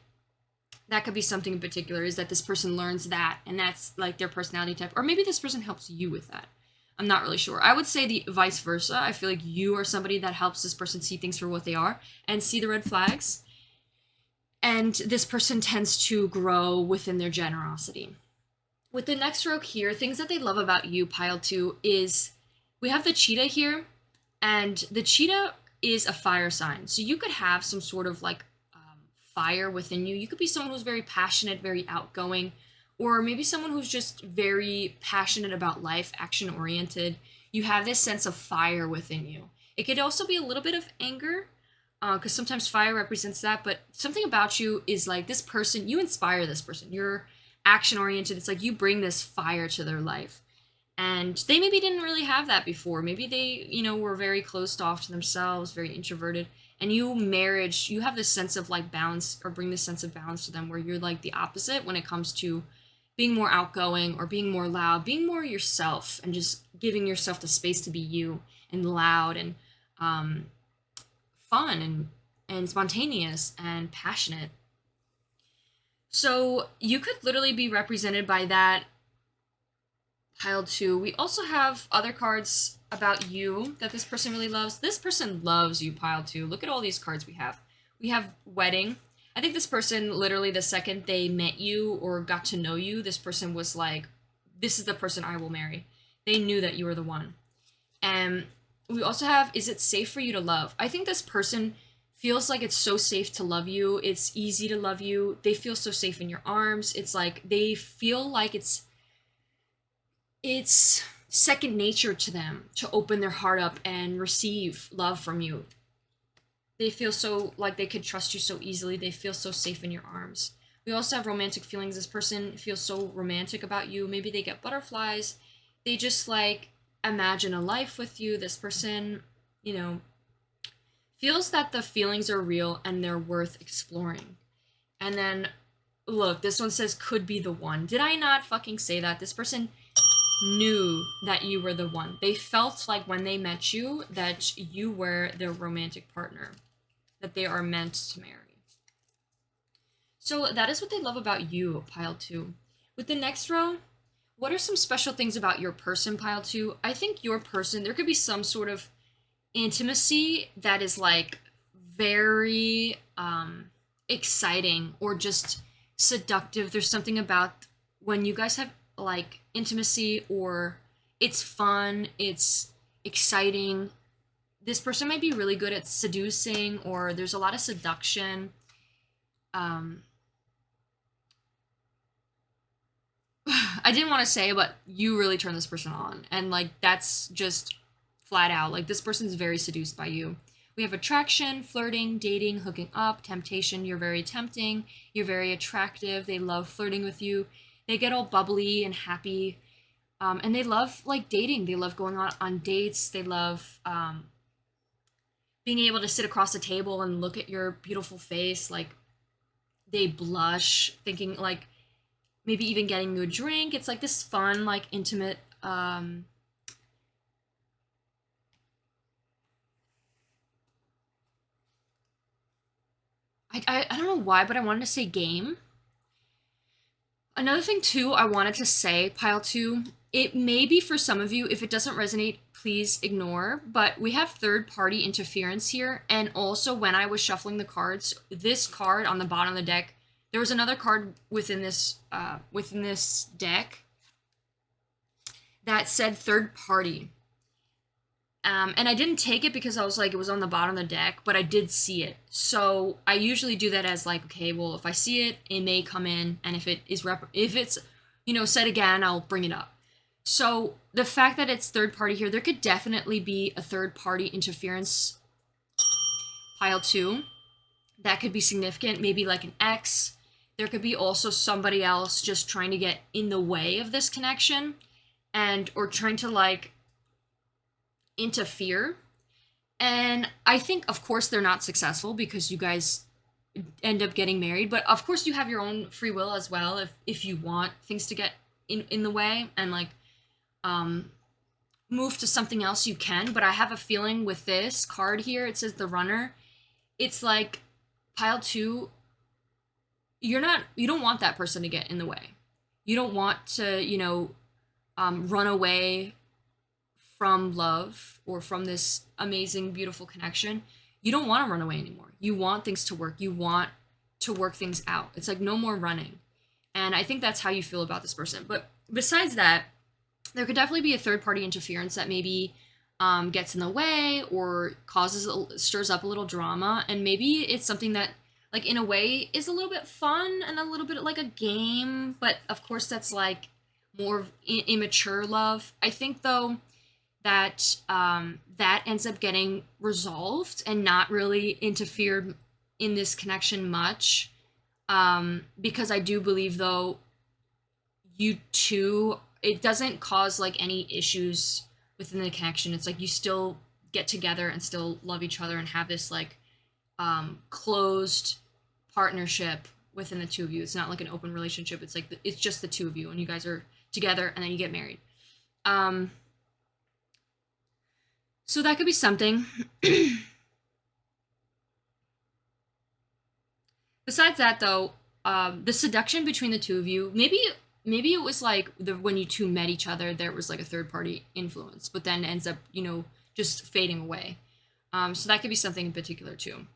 that could be something in particular, is that this person learns that and that's like their personality type, or maybe this person helps you with that. I'm not really sure. I would say the vice versa. I feel like you are somebody that helps this person see things for what they are and see the red flags, and this person tends to grow within their generosity. With the next row here, things that they love about you, pile 2, is we have the cheetah here, and the cheetah is a fire sign. So you could have some sort of like fire within you. You could be someone who's very passionate, very outgoing, or maybe someone who's just very passionate about life, action oriented. You have this sense of fire within you. It could also be a little bit of anger, because sometimes fire represents that, but something about you is like this person, you inspire this person. You're action oriented. It's like you bring this fire to their life. And they maybe didn't really have that before. Maybe they, were very closed off to themselves, very introverted. And you have this sense of like balance, or bring this sense of balance to them, where you're like the opposite when it comes to being more outgoing or being more loud, being more yourself, and just giving yourself the space to be you and loud and fun and spontaneous and passionate. So you could literally be represented by that pile 2. We also have other cards about you that this person really loves. This person loves you, pile 2. Look at all these cards we have. We have wedding. I think this person, literally the second they met you or got to know you, this person was like, this is the person I will marry. They knew that you were the one. And we also have, is it safe for you to love? I think this person feels like it's so safe to love you. It's easy to love you. They feel so safe in your arms. It's like they feel like it's second nature to them to open their heart up and receive love from you. They feel so like they could trust you so easily. They feel so safe in your arms. We also have romantic feelings. This person feels so romantic about you. Maybe they get butterflies. They just like imagine a life with you. This person, feels that the feelings are real and they're worth exploring. And then, look, this one says could be the one. Did I not fucking say that? This person knew that you were the one. They felt like when they met you that you were their romantic partner, that they are meant to marry. So that is what they love about you, pile 2. With the next row, what are some special things about your person, pile 2? I think your person, there could be some sort of intimacy that is like very exciting or just seductive. There's something about when you guys have like intimacy, or it's fun, it's exciting. This person might be really good at seducing, or there's a lot of seduction. I didn't want to say, but you really turn this person on. And like, that's just flat out. Like, this person's very seduced by you. We have attraction, flirting, dating, hooking up, temptation. You're very tempting. You're very attractive. They love flirting with you. They get all bubbly and happy. And they love like dating. They love going on dates. They love being able to sit across the table and look at your beautiful face. Like, they blush, thinking like maybe even getting you a drink. It's like this fun, like intimate. I don't know why, but I wanted to say game. Another thing too, I wanted to say, pile 2, it may be for some of you, if it doesn't resonate, please ignore, but we have third-party interference here, and also when I was shuffling the cards, this card on the bottom of the deck, there was another card within this deck that said third-party. And I didn't take it because I was like, it was on the bottom of the deck, but I did see it. So I usually do that as like, okay, well, if I see it, it may come in, and if it's said again, I'll bring it up. So the fact that it's third party here, there could definitely be a third party interference, pile 2. That could be significant, maybe like an ex. There could be also somebody else just trying to get in the way of this connection, or trying to like interfere. And I think, of course, they're not successful because you guys end up getting married. But of course, you have your own free will as well if you want things to get in the way and like move to something else, you can. But I have a feeling with this card here, it says the runner. It's like pile 2. You don't want that person to get in the way. You don't want to, run away from love or from this amazing, beautiful connection. You don't want to run away anymore. You want things to work. You want to work things out. It's like no more running. And I think that's how you feel about this person. But besides that, there could definitely be a third party interference that maybe gets in the way or stirs up a little drama. And maybe it's something that, like, in a way is a little bit fun and a little bit like a game. But of course, that's like more immature love. I think, though, that that ends up getting resolved and not really interfered in this connection much. Because I do believe, though, you two, it doesn't cause like any issues within the connection. It's like you still get together and still love each other and have this like closed partnership within the two of you. It's not like an open relationship. It's like it's just the two of you and you guys are together and then you get married. So that could be something. Besides that, though, the seduction between the two of you, maybe it was like when you two met each other, there was like a third party influence, but then ends up, just fading away. So that could be something in particular too.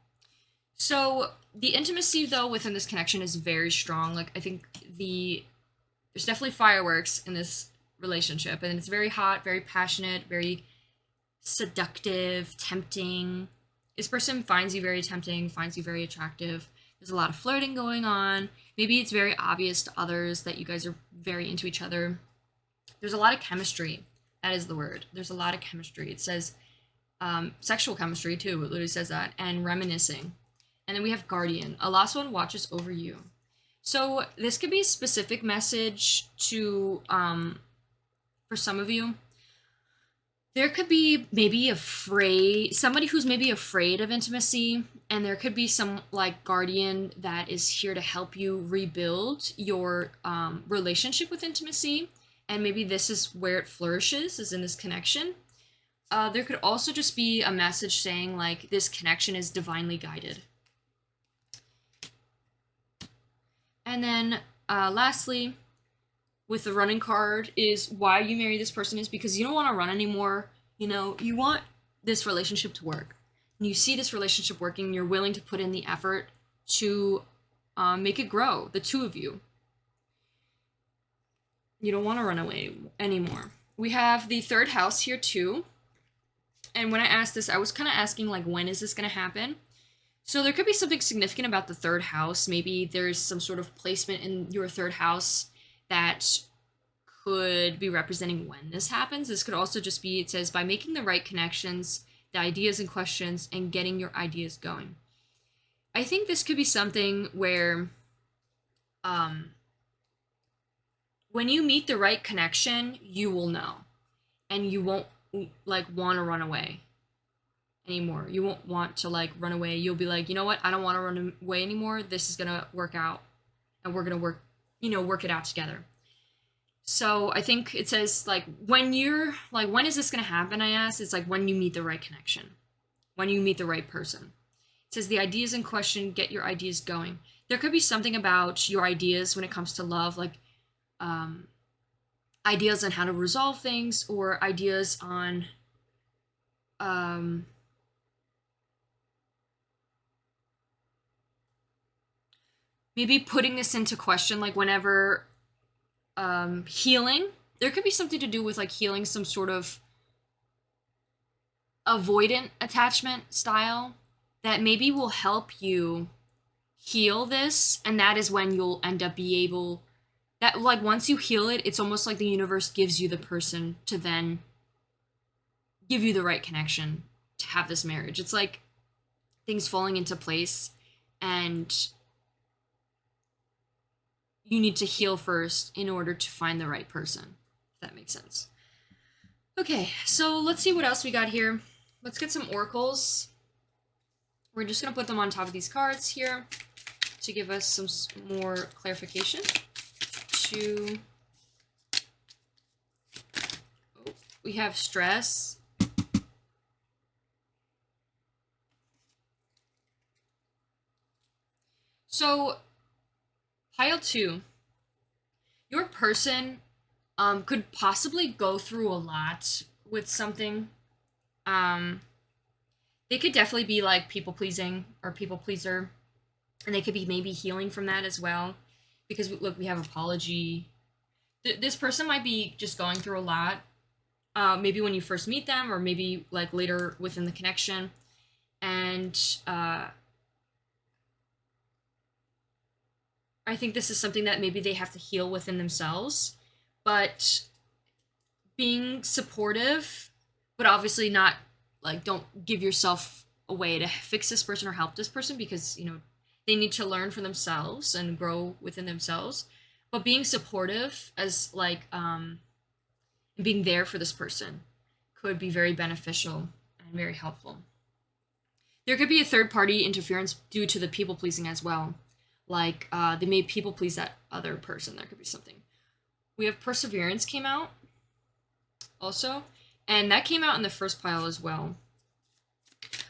So the intimacy, though, within this connection is very strong. Like, I think there's definitely fireworks in this relationship, and it's very hot, very passionate, very seductive, tempting. This person finds you very tempting, finds you very attractive. There's a lot of flirting going on. Maybe it's very obvious to others that you guys are very into each other. There's a lot of chemistry. That is the word. There's a lot of chemistry. It says sexual chemistry, too. It literally says that. And reminiscing. And then we have guardian. A lost one watches over you. So this could be a specific message to, for some of you. There could be maybe somebody who's maybe afraid of intimacy, and there could be some like guardian that is here to help you rebuild your relationship with intimacy, and maybe this is where it flourishes, is in this connection. There could also just be a message saying like this connection is divinely guided. And then lastly, with the running card, is why you marry this person is because you don't want to run anymore. You want this relationship to work. And you see this relationship working, you're willing to put in the effort to make it grow, the two of you. You don't want to run away anymore. We have the third house here too. And when I asked this, I was kind of asking like, when is this going to happen? So there could be something significant about the third house. Maybe there's some sort of placement in your third house that could be representing when this happens. This could also just be, it says, by making the right connections, the ideas and questions, and getting your ideas going. I think this could be something where when you meet the right connection, you will know. And you won't like want to run away anymore. You won't want to like run away. You'll be like, you know what? I don't want to run away anymore. This is going to work out. And we're going to work it out together. So I think it says like when is this going to happen? I asked. It's like when you meet the right connection, when you meet the right person. It says the ideas in question, get your ideas going. There could be something about your ideas when it comes to love, like ideas on how to resolve things or ideas on maybe putting this into question, like whenever healing. There could be something to do with like healing some sort of avoidant attachment style that maybe will help you heal this, and that is when you'll end up be able that like once you heal it, it's almost like the universe gives you the person to then give you the right connection to have this marriage. It's like things falling into place, and you need to heal first in order to find the right person, if that makes sense. Okay, so let's see what else we got here. Let's get some oracles. We're just going to put them on top of these cards here. to give us some more clarification. We have stress. So, pile 2. Your person could possibly go through a lot with something. They could definitely be like people pleasing or people pleaser, and they could be maybe healing from that as well. Because look, we have apology. This person might be just going through a lot. Maybe when you first meet them, or maybe like later within the connection, and I think this is something that maybe they have to heal within themselves, but being supportive, but obviously not like, don't give yourself a way to fix this person or help this person, because, you know, they need to learn for themselves and grow within themselves. But being supportive as like being there for this person could be very beneficial and very helpful. There could be a third party interference due to the people pleasing as well. Like they may people please that other person. There could be something. We have perseverance came out also, and that came out in the first pile as well.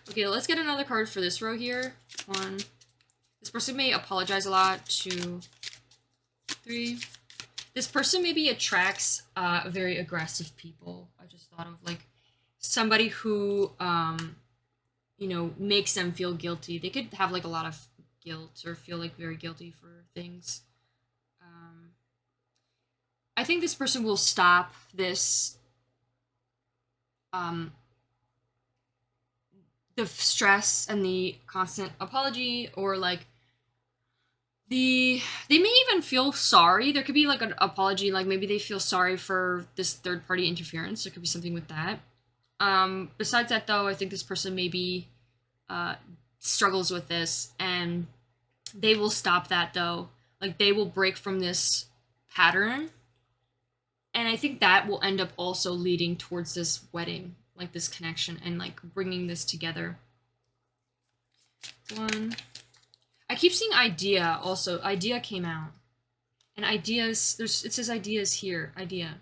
Okay, let's get another card for this row here. 1. This person may apologize a lot. 2, 3. This person maybe attracts very aggressive people. I just thought of like somebody who, you know, makes them feel guilty. They could have like a lot of guilt or feel like very guilty for things. I think this person will stop this, the stress and the constant apology, or like they may even feel sorry. There could be like an apology, like maybe they feel sorry for this third party interference. There could be something with that. Besides that though, I think this person maybe struggles with this, and they will stop that though. Like they will break from this pattern, and I think that will end up also leading towards this wedding, like this connection, and like bringing this together. 1. I keep seeing idea also. Idea came out. And ideas, it says ideas here. Idea.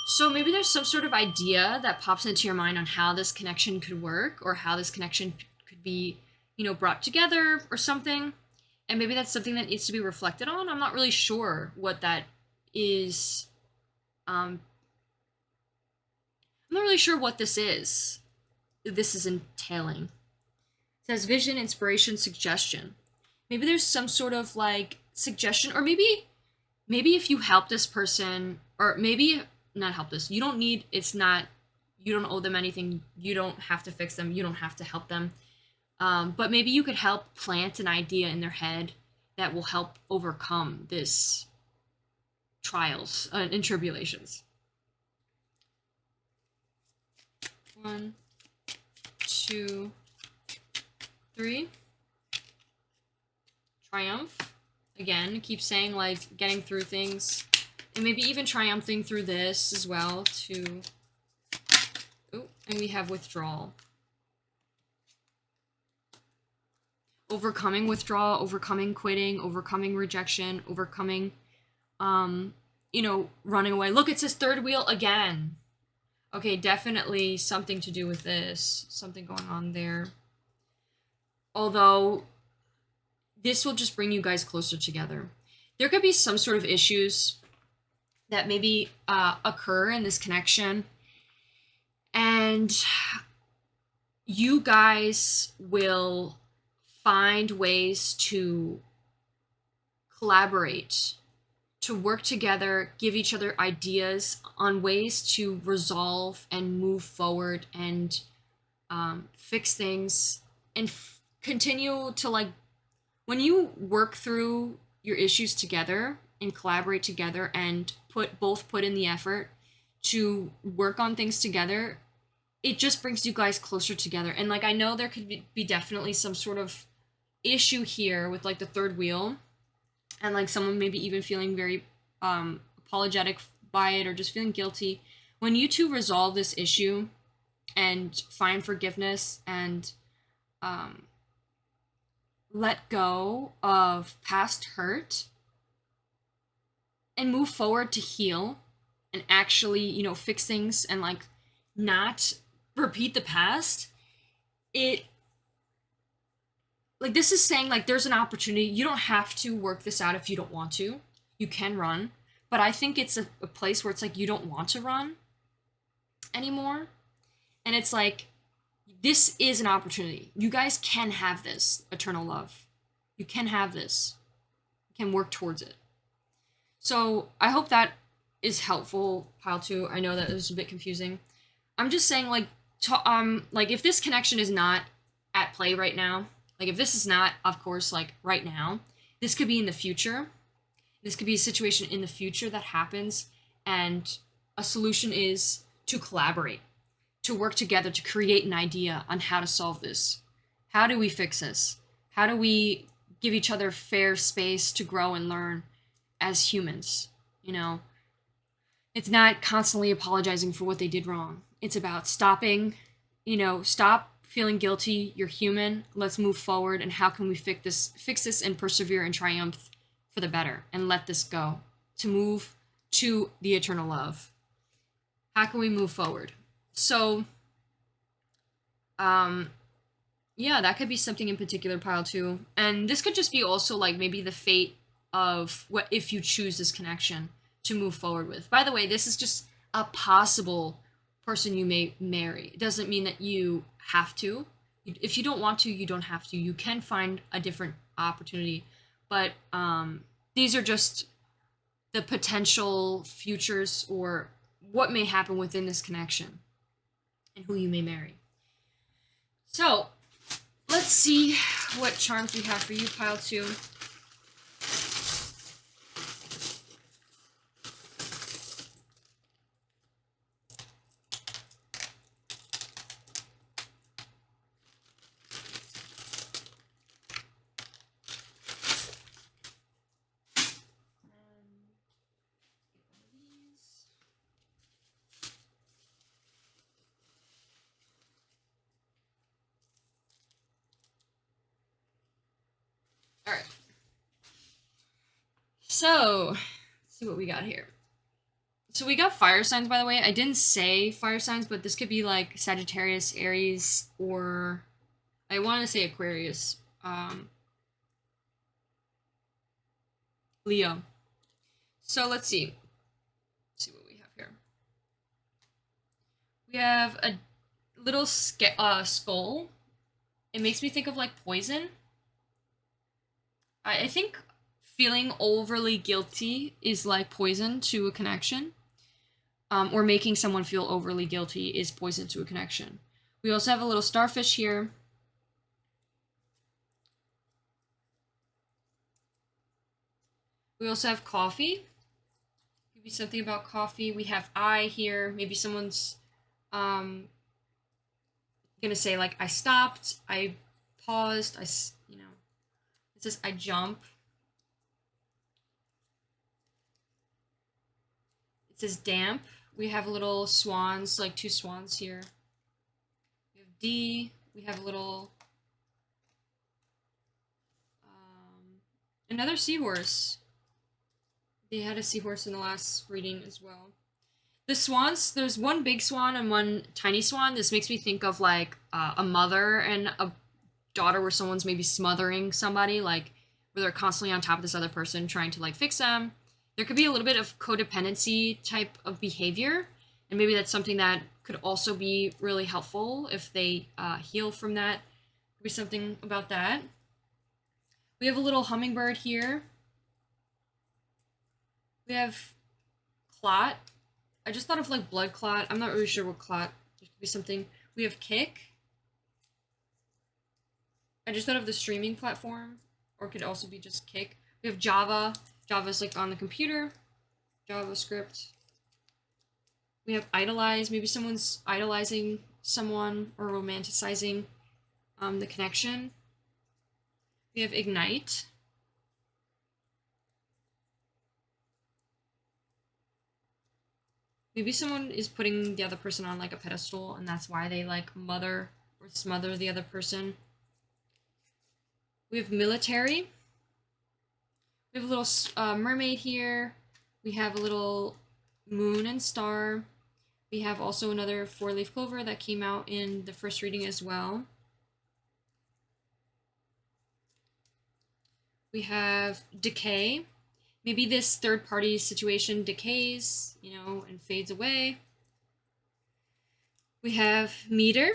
So maybe there's some sort of idea that pops into your mind on how this connection could work, or how this connection could be, you know, brought together or something. And maybe that's something that needs to be reflected on. I'm not really sure what that is. I'm not really sure what this is entailing. It says vision, inspiration, suggestion. Maybe there's some sort of like suggestion, or maybe if you help this person, or maybe not help this, you don't owe them anything, you don't have to fix them, you don't have to help them, but maybe you could help plant an idea in their head that will help overcome this trials and tribulations. 1, 2, 3. Triumph. Again, keep saying like getting through things, and maybe even triumphing through this as well. 2. Oh, and we have withdrawal. Overcoming withdrawal, overcoming quitting, overcoming rejection, overcoming, you know, running away. Look, it says third wheel again. Okay, definitely something to do with this. Something going on there. Although, this will just bring you guys closer together. There could be some sort of issues that maybe occur in this connection, and you guys will find ways to collaborate, to work together, give each other ideas on ways to resolve and move forward and fix things, and continue to like, when you work through your issues together and collaborate together and put in the effort to work on things together, it just brings you guys closer together. And like, I know there could be definitely some sort of issue here with like the third wheel, and like someone maybe even feeling very apologetic by it, or just feeling guilty. When you two resolve this issue and find forgiveness and let go of past hurt and move forward to heal and actually, you know, fix things and like not repeat the past, it like this is saying like there's an opportunity. You don't have to work this out if you don't want to. You can run, but I think it's a place where it's like you don't want to run anymore. And it's like this is an opportunity. You guys can have this eternal love. You can have this. You can work towards it. So I hope that is helpful, Pile 2. I know that it was a bit confusing. I'm just saying like if this connection is not at play right now, like if this is not, of course, like right now, this could be in the future. This could be a situation in the future that happens, and a solution is to collaborate, to work together, to create an idea on how to solve this. How do we fix this? How do we give each other fair space to grow and learn as humans? You know, it's not constantly apologizing for what they did wrong. It's about stopping, you know, stop feeling guilty. You're human. Let's move forward. And how can we fix this and persevere and triumph for the better and let this go to move to the eternal love? How can we move forward? So, yeah, that could be something in particular, Pile 2. And this could just be also like maybe the fate of what if you choose this connection to move forward with. By the way, this is just a possible person you may marry. It doesn't mean that you have to. If you don't want to, you don't have to. You can find a different opportunity. But these are just the potential futures or what may happen within this connection and who you may marry. So, let's see what charms we have for you, Pile 2. All right. So, let's see what we got here. So we got fire signs, by the way. I didn't say fire signs, but this could be like Sagittarius, Aries, or I want to say Aquarius. Leo. So let's see. Let's see what we have here. We have a little skull. It makes me think of like poison. I think feeling overly guilty is like poison to a connection. Or making someone feel overly guilty is poison to a connection. We also have a little starfish here. We also have coffee. Maybe something about coffee. We have I here. Maybe someone's gonna say like I stopped, I paused, it says I jump. It says damp. We have little swans, like 2 swans here. We have D. We have a little another seahorse. They had a seahorse in the last reading as well. The swans, there's one big swan and one tiny swan. This makes me think of like a mother and a daughter where someone's maybe smothering somebody, like where they're constantly on top of this other person trying to like fix them. There could be a little bit of codependency type of behavior, and maybe that's something that could also be really helpful if they heal from that. Could be something about that. We have a little hummingbird here. We have clot. I just thought of like blood clot. I'm not really sure what clot. There could be something. We have kick. I just thought of the streaming platform, or it could also be just kick. We have Java. Java's like on the computer. JavaScript. We have idolize. Maybe someone's idolizing someone or romanticizing the connection. We have ignite. Maybe someone is putting the other person on like a pedestal, and that's why they like mother or smother the other person. We have military. We have a little mermaid here. We have a little moon and star. We have also another 4-leaf clover that came out in the first reading as well. We have decay. Maybe this third party situation decays, you know, and fades away. We have meter.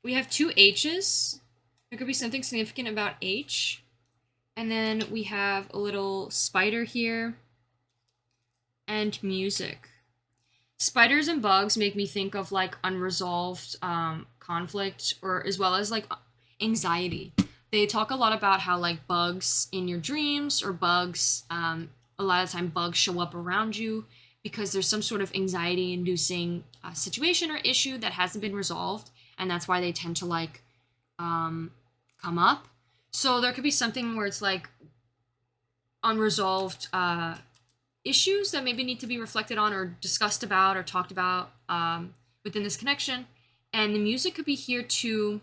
We have 2 H's. There could be something significant about H. And then we have a little spider here and music. Spiders and bugs make me think of like unresolved conflict, or as well as like anxiety. They talk a lot about how like bugs in your dreams, or bugs, a lot of time bugs show up around you because there's some sort of anxiety inducing situation or issue that hasn't been resolved, and that's why they tend to like come up. So there could be something where it's like unresolved issues that maybe need to be reflected on or discussed about or talked about within this connection. And the music could be here to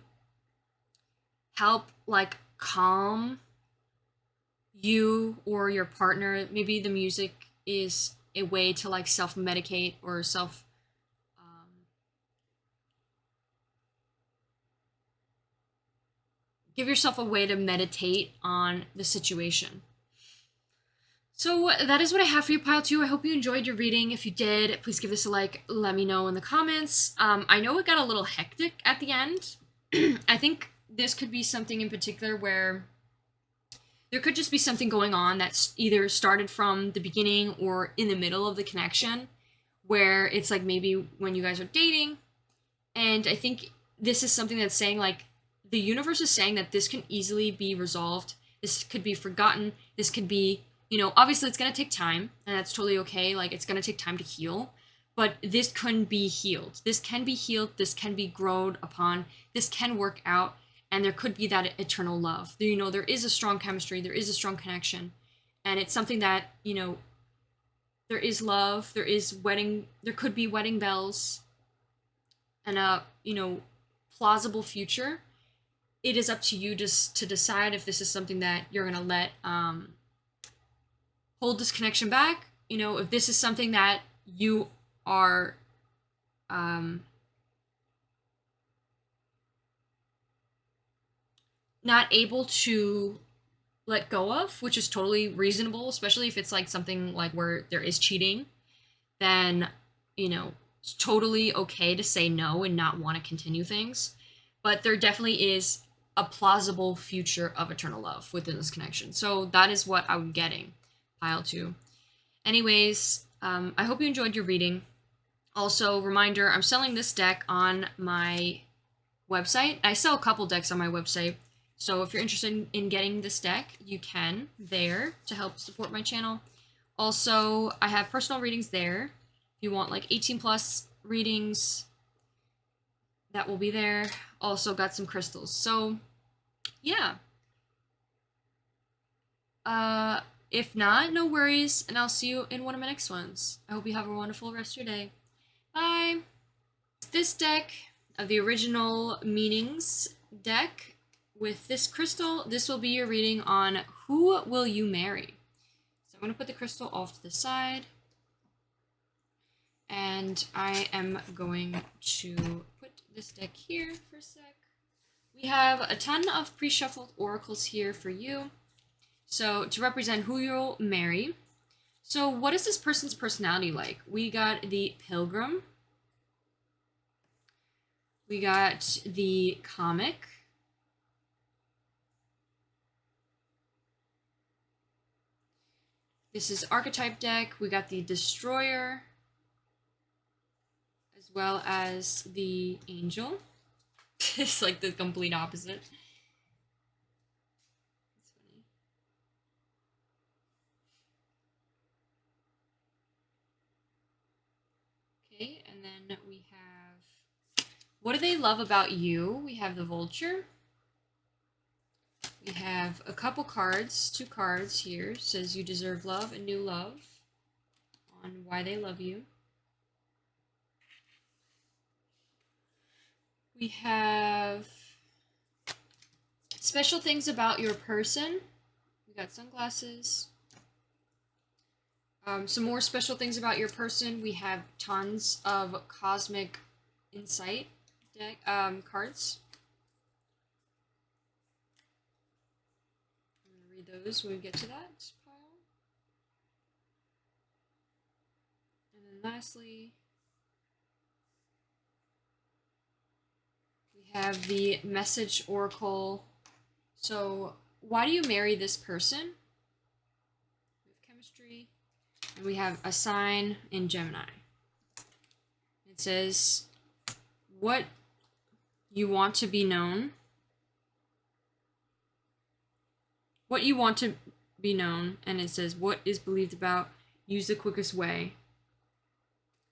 help like calm you or your partner. Maybe the music is a way to like self-medicate or self give yourself a way to meditate on the situation. So that is what I have for you, Pile 2. I hope you enjoyed your reading. If you did, please give this a like. Let me know in the comments. I know it got a little hectic at the end. I think this could be something in particular where there could just be something going on that's either started from the beginning or in the middle of the connection, where it's like maybe when you guys are dating. And I think this is something that's saying like the universe is saying that this can easily be resolved. This could be forgotten. This could be, you know, obviously it's going to take time, and that's totally okay. Like, it's going to take time to heal, but this can be healed. This can be healed. This can be grown upon. This can work out, and there could be that eternal love. You know, there is a strong chemistry. There is a strong connection, and it's something that, you know, there is love. There is wedding. There could be wedding bells, and a, you know, plausible future. It is up to you just to decide if this is something that you're going to let hold this connection back. You know, if this is something that you are not able to let go of, which is totally reasonable, especially if it's like something like where there is cheating, then, you know, it's totally okay to say no and not want to continue things. But there definitely is a plausible future of eternal love within this connection. So that is what I'm getting, Pile 2. Anyways, I hope you enjoyed your reading. Also, reminder, I'm selling this deck on my website. I sell a couple decks on my website. So if you're interested in getting this deck, you can there to help support my channel. Also, I have personal readings there. If you want like 18 plus readings, that will be there. Also got some crystals. So yeah. If not, no worries, and I'll see you in one of my next ones. I hope you have a wonderful rest of your day. Bye! This deck of the original meanings deck with this crystal, this will be your reading on who will you marry. So I'm going to put the crystal off to the side, and I am going to put this deck here for a sec. We have a ton of pre-shuffled oracles here for you. So to represent who you'll marry. So what is this person's personality like? We got the Pilgrim. We got the Comic. This is archetype deck. We got the Destroyer, as well as the Angel. It's like the complete opposite. Okay, and then we have, what do they love about you? We have the Vulture. We have a couple cards, 2 cards here. It says you deserve love and new love on why they love you. We have Special things about your person. We got sunglasses. Some more special things about your person. We have tons of cosmic insight deck cards. I'm gonna read those when we get to that pile. And then lastly, we have the message oracle. So, why do you marry this person? We have chemistry, and we have a sign in Gemini. It says, what you want to be known. What you want to be known, and it says, what is believed about, use the quickest way.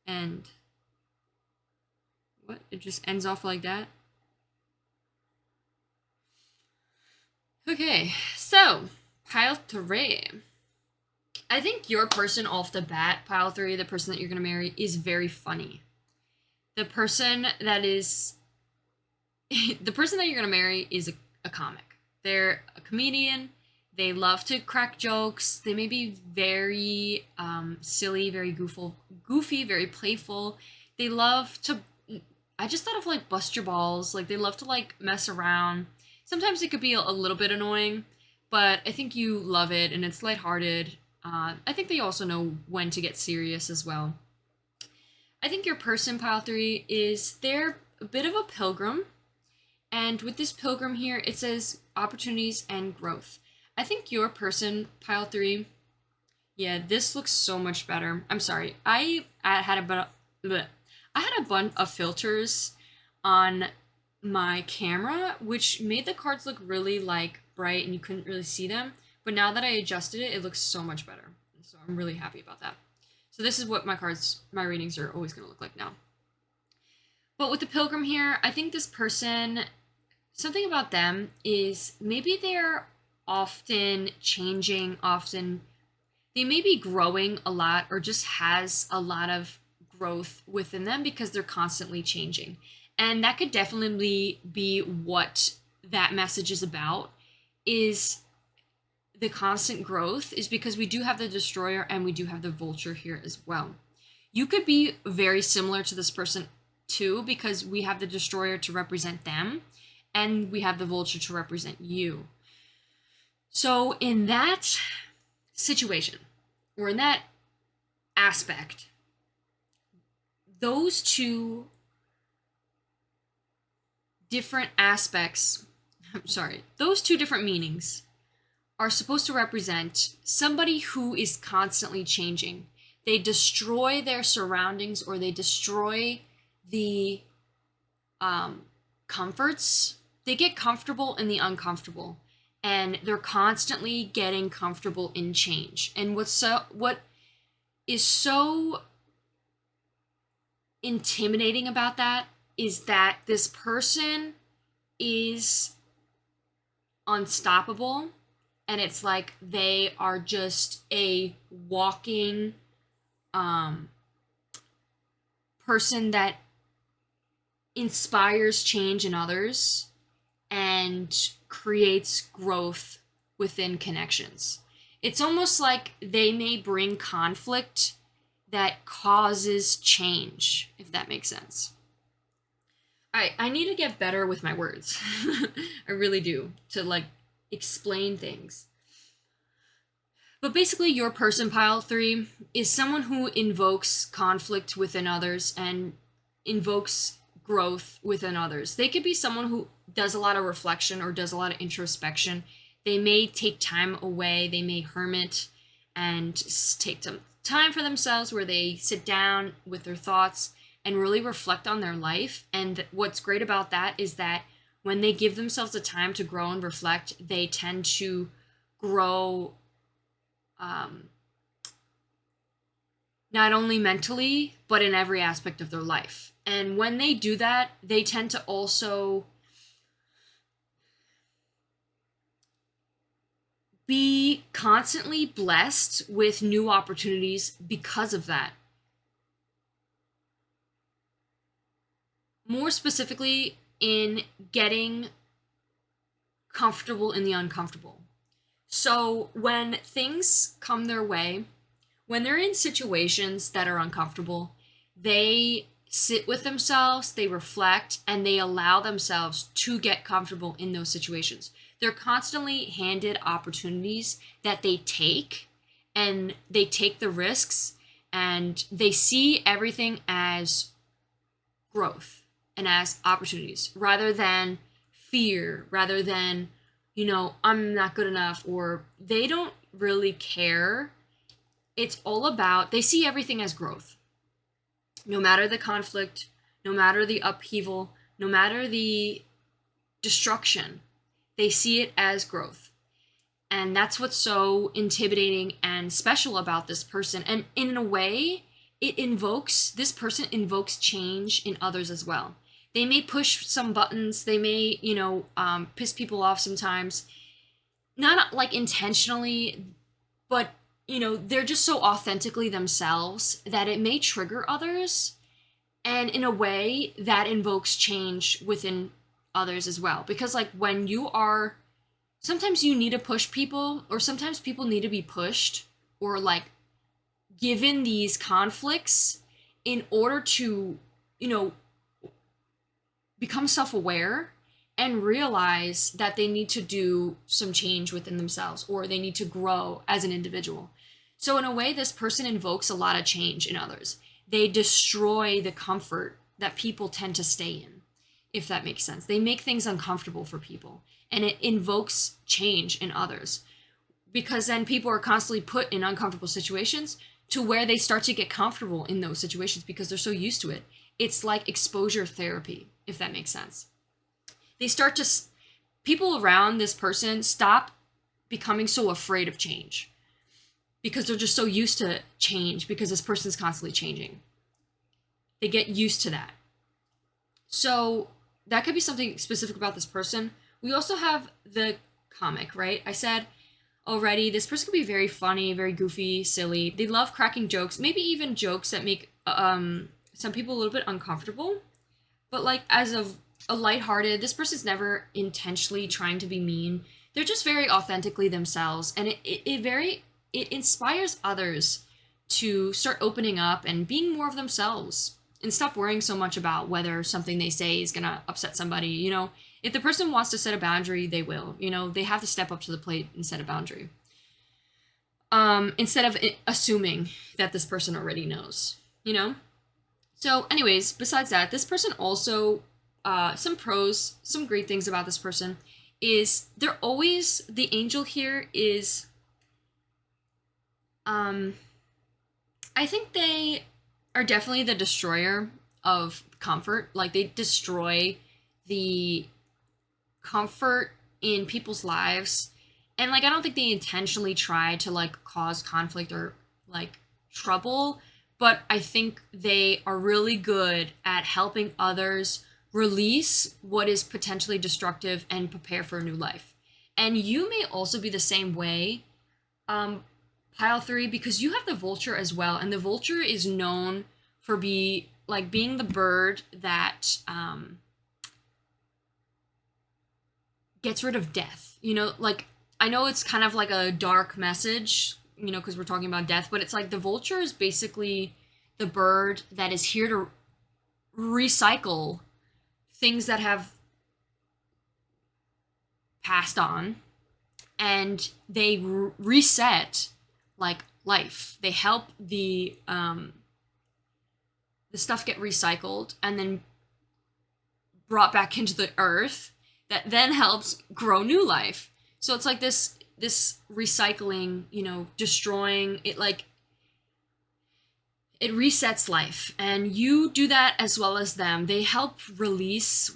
And what? It just ends off like that. Okay, so pile 3. I think your person off the bat, pile 3, the person that you're going to marry, is very funny. The person that is... the person that you're going to marry is a comic. They're a comedian. They love to crack jokes. They may be very silly, very goofy, very playful. They love to... I just thought of like bust your balls. Like they love to like mess around. Sometimes it could be a little bit annoying, but I think you love it and it's lighthearted. I think they also know when to get serious as well. I think your person, pile 3, they're a bit of a pilgrim. And with this pilgrim here, it says opportunities and growth. I think your person, pile 3, yeah, this looks so much better. I'm sorry. I had a bunch of filters on my camera, which made the cards look really like bright and you couldn't really see them. But now that I adjusted it, it looks so much better. So I'm really happy about that. So this is what my readings are always going to look like now. But with the pilgrim here, I think this person, something about them is maybe they're often changing, they may be growing a lot or just has a lot of growth within them because they're constantly changing. And that could definitely be what that message is about, is the constant growth, is because we do have the destroyer and we do have the vulture here as well. You could be very similar to this person too, because we have the destroyer to represent them and we have the vulture to represent you. So in that situation, or in that aspect, those two different aspects, those two different meanings are supposed to represent somebody who is constantly changing. They destroy their surroundings, or they destroy the comforts. They get comfortable in the uncomfortable, and they're constantly getting comfortable in change. And what is so intimidating about that is that this person is unstoppable, and it's like they are just a walking person that inspires change in others and creates growth within connections. It's almost like they may bring conflict that causes change, if that makes sense. I need to get better with my words. I really do, to like explain things. But basically, your person, pile 3, is someone who invokes conflict within others and invokes growth within others. They could be someone who does a lot of reflection or does a lot of introspection. They may take time away. They may hermit and take some time for themselves where they sit down with their thoughts and really reflect on their life. And what's great about that is that when they give themselves the time to grow and reflect, they tend to grow not only mentally, but in every aspect of their life. And when they do that, they tend to also be constantly blessed with new opportunities because of that. More specifically, in getting comfortable in the uncomfortable. So when things come their way, when they're in situations that are uncomfortable, they sit with themselves, they reflect, and they allow themselves to get comfortable in those situations. They're constantly handed opportunities that they take, and they take the risks, and they see everything as growth and as opportunities rather than fear, rather than, I'm not good enough, or they don't really care. It's all about, they see everything as growth. No matter the conflict, no matter the upheaval, no matter the destruction, they see it as growth. And that's what's so intimidating and special about this person. And in a way, this person invokes change in others as well. They may push some buttons, they may, piss people off sometimes. Not like intentionally, but they're just so authentically themselves that it may trigger others, and in a way that invokes change within others as well. Because like when you are, sometimes you need to push people, or sometimes people need to be pushed, or like given these conflicts in order to, become self-aware and realize that they need to do some change within themselves, or they need to grow as an individual. So in a way, this person invokes a lot of change in others. They destroy the comfort that people tend to stay in, if that makes sense. They make things uncomfortable for people, and it invokes change in others, because then people are constantly put in uncomfortable situations to where they start to get comfortable in those situations because they're so used to it. It's like exposure therapy, if that makes sense. People around this person stop becoming so afraid of change because they're just so used to change, because this person's constantly changing. They get used to that. So that could be something specific about this person. We also have the comic, right? I said already, this person could be very funny, very goofy, silly. They love cracking jokes, maybe even jokes that make some people a little bit uncomfortable. But like as a lighthearted, this person's never intentionally trying to be mean. They're just very authentically themselves, and it inspires others to start opening up and being more of themselves and stop worrying so much about whether something they say is gonna upset somebody. If the person wants to set a boundary, they will. They have to step up to the plate and set a boundary. Instead of assuming that this person already knows. So anyways, besides that, this person also, some pros, some great things about this person is they're always, the angel here is, I think they are definitely the destroyer of comfort. Like they destroy the comfort in people's lives. And like I don't think they intentionally try to like cause conflict or like trouble, but I think they are really good at helping others release what is potentially destructive and prepare for a new life. And you may also be the same way, pile 3, because you have the vulture as well, and the vulture is known for being the bird that gets rid of death. Like I know it's kind of like a dark message, because we're talking about death, but it's like the vulture is basically the bird that is here to recycle things that have passed on, and they reset like life. They help the stuff get recycled and then brought back into the earth, that then helps grow new life. So it's like this recycling, destroying it, like it resets life, and you do that as well as them. They help release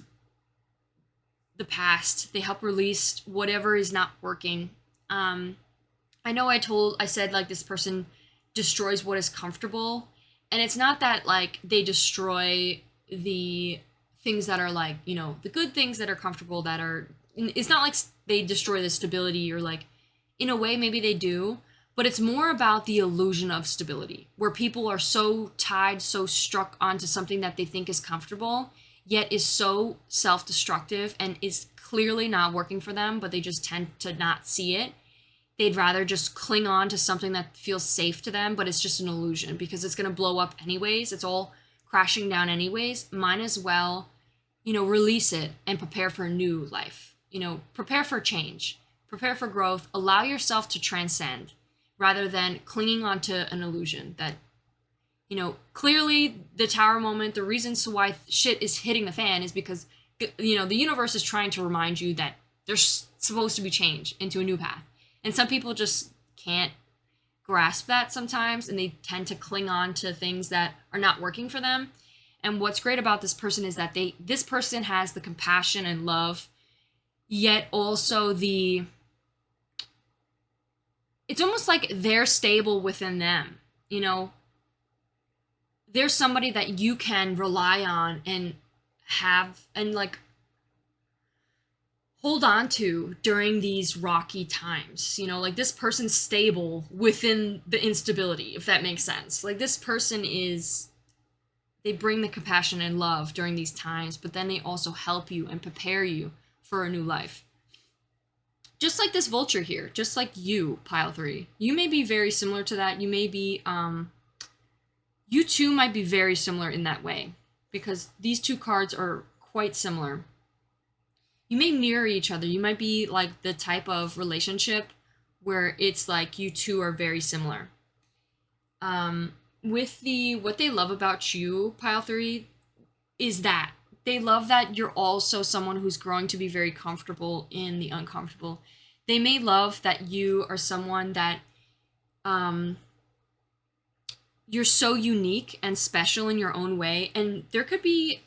the past. They help release whatever is not working. I know I said like this person destroys what is comfortable, and it's not that like they destroy the things that are like, the good things that are comfortable, that are, it's not like they destroy the stability, or like, in a way maybe they do, but it's more about the illusion of stability, where people are so tied, so struck onto something that they think is comfortable. yet is so self-destructive and is clearly not working for them, but they just tend to not see it. They'd rather just cling on to something that feels safe to them, but it's just an illusion because it's going to blow up anyways. It's all crashing down anyways. Might as well, release it and prepare for a new life. Prepare for change, prepare for growth, allow yourself to transcend rather than clinging onto an illusion that, clearly the tower moment, the reasons why shit is hitting the fan is because, the universe is trying to remind you that there's supposed to be change into a new path. And some people just can't grasp that sometimes, and they tend to cling on to things that are not working for them. And what's great about this person is that this person has the compassion and love, yet also it's almost like they're stable within them. There's somebody that you can rely on and have and like hold on to during these rocky times. Like this person's stable within the instability, if that makes sense. Like this person they bring the compassion and love during these times, but then they also help you and prepare you for a new life. Just like this vulture here, just like you, pile 3. You may be very similar to that. You may be, you too might be very similar in that way because these two cards are quite similar. You may mirror each other. You might be like the type of relationship where it's like you two are very similar. With what they love about you, pile 3, is that they love that you're also someone who's growing to be very comfortable in the uncomfortable. They may love that you are someone that you're so unique and special in your own way. And there could be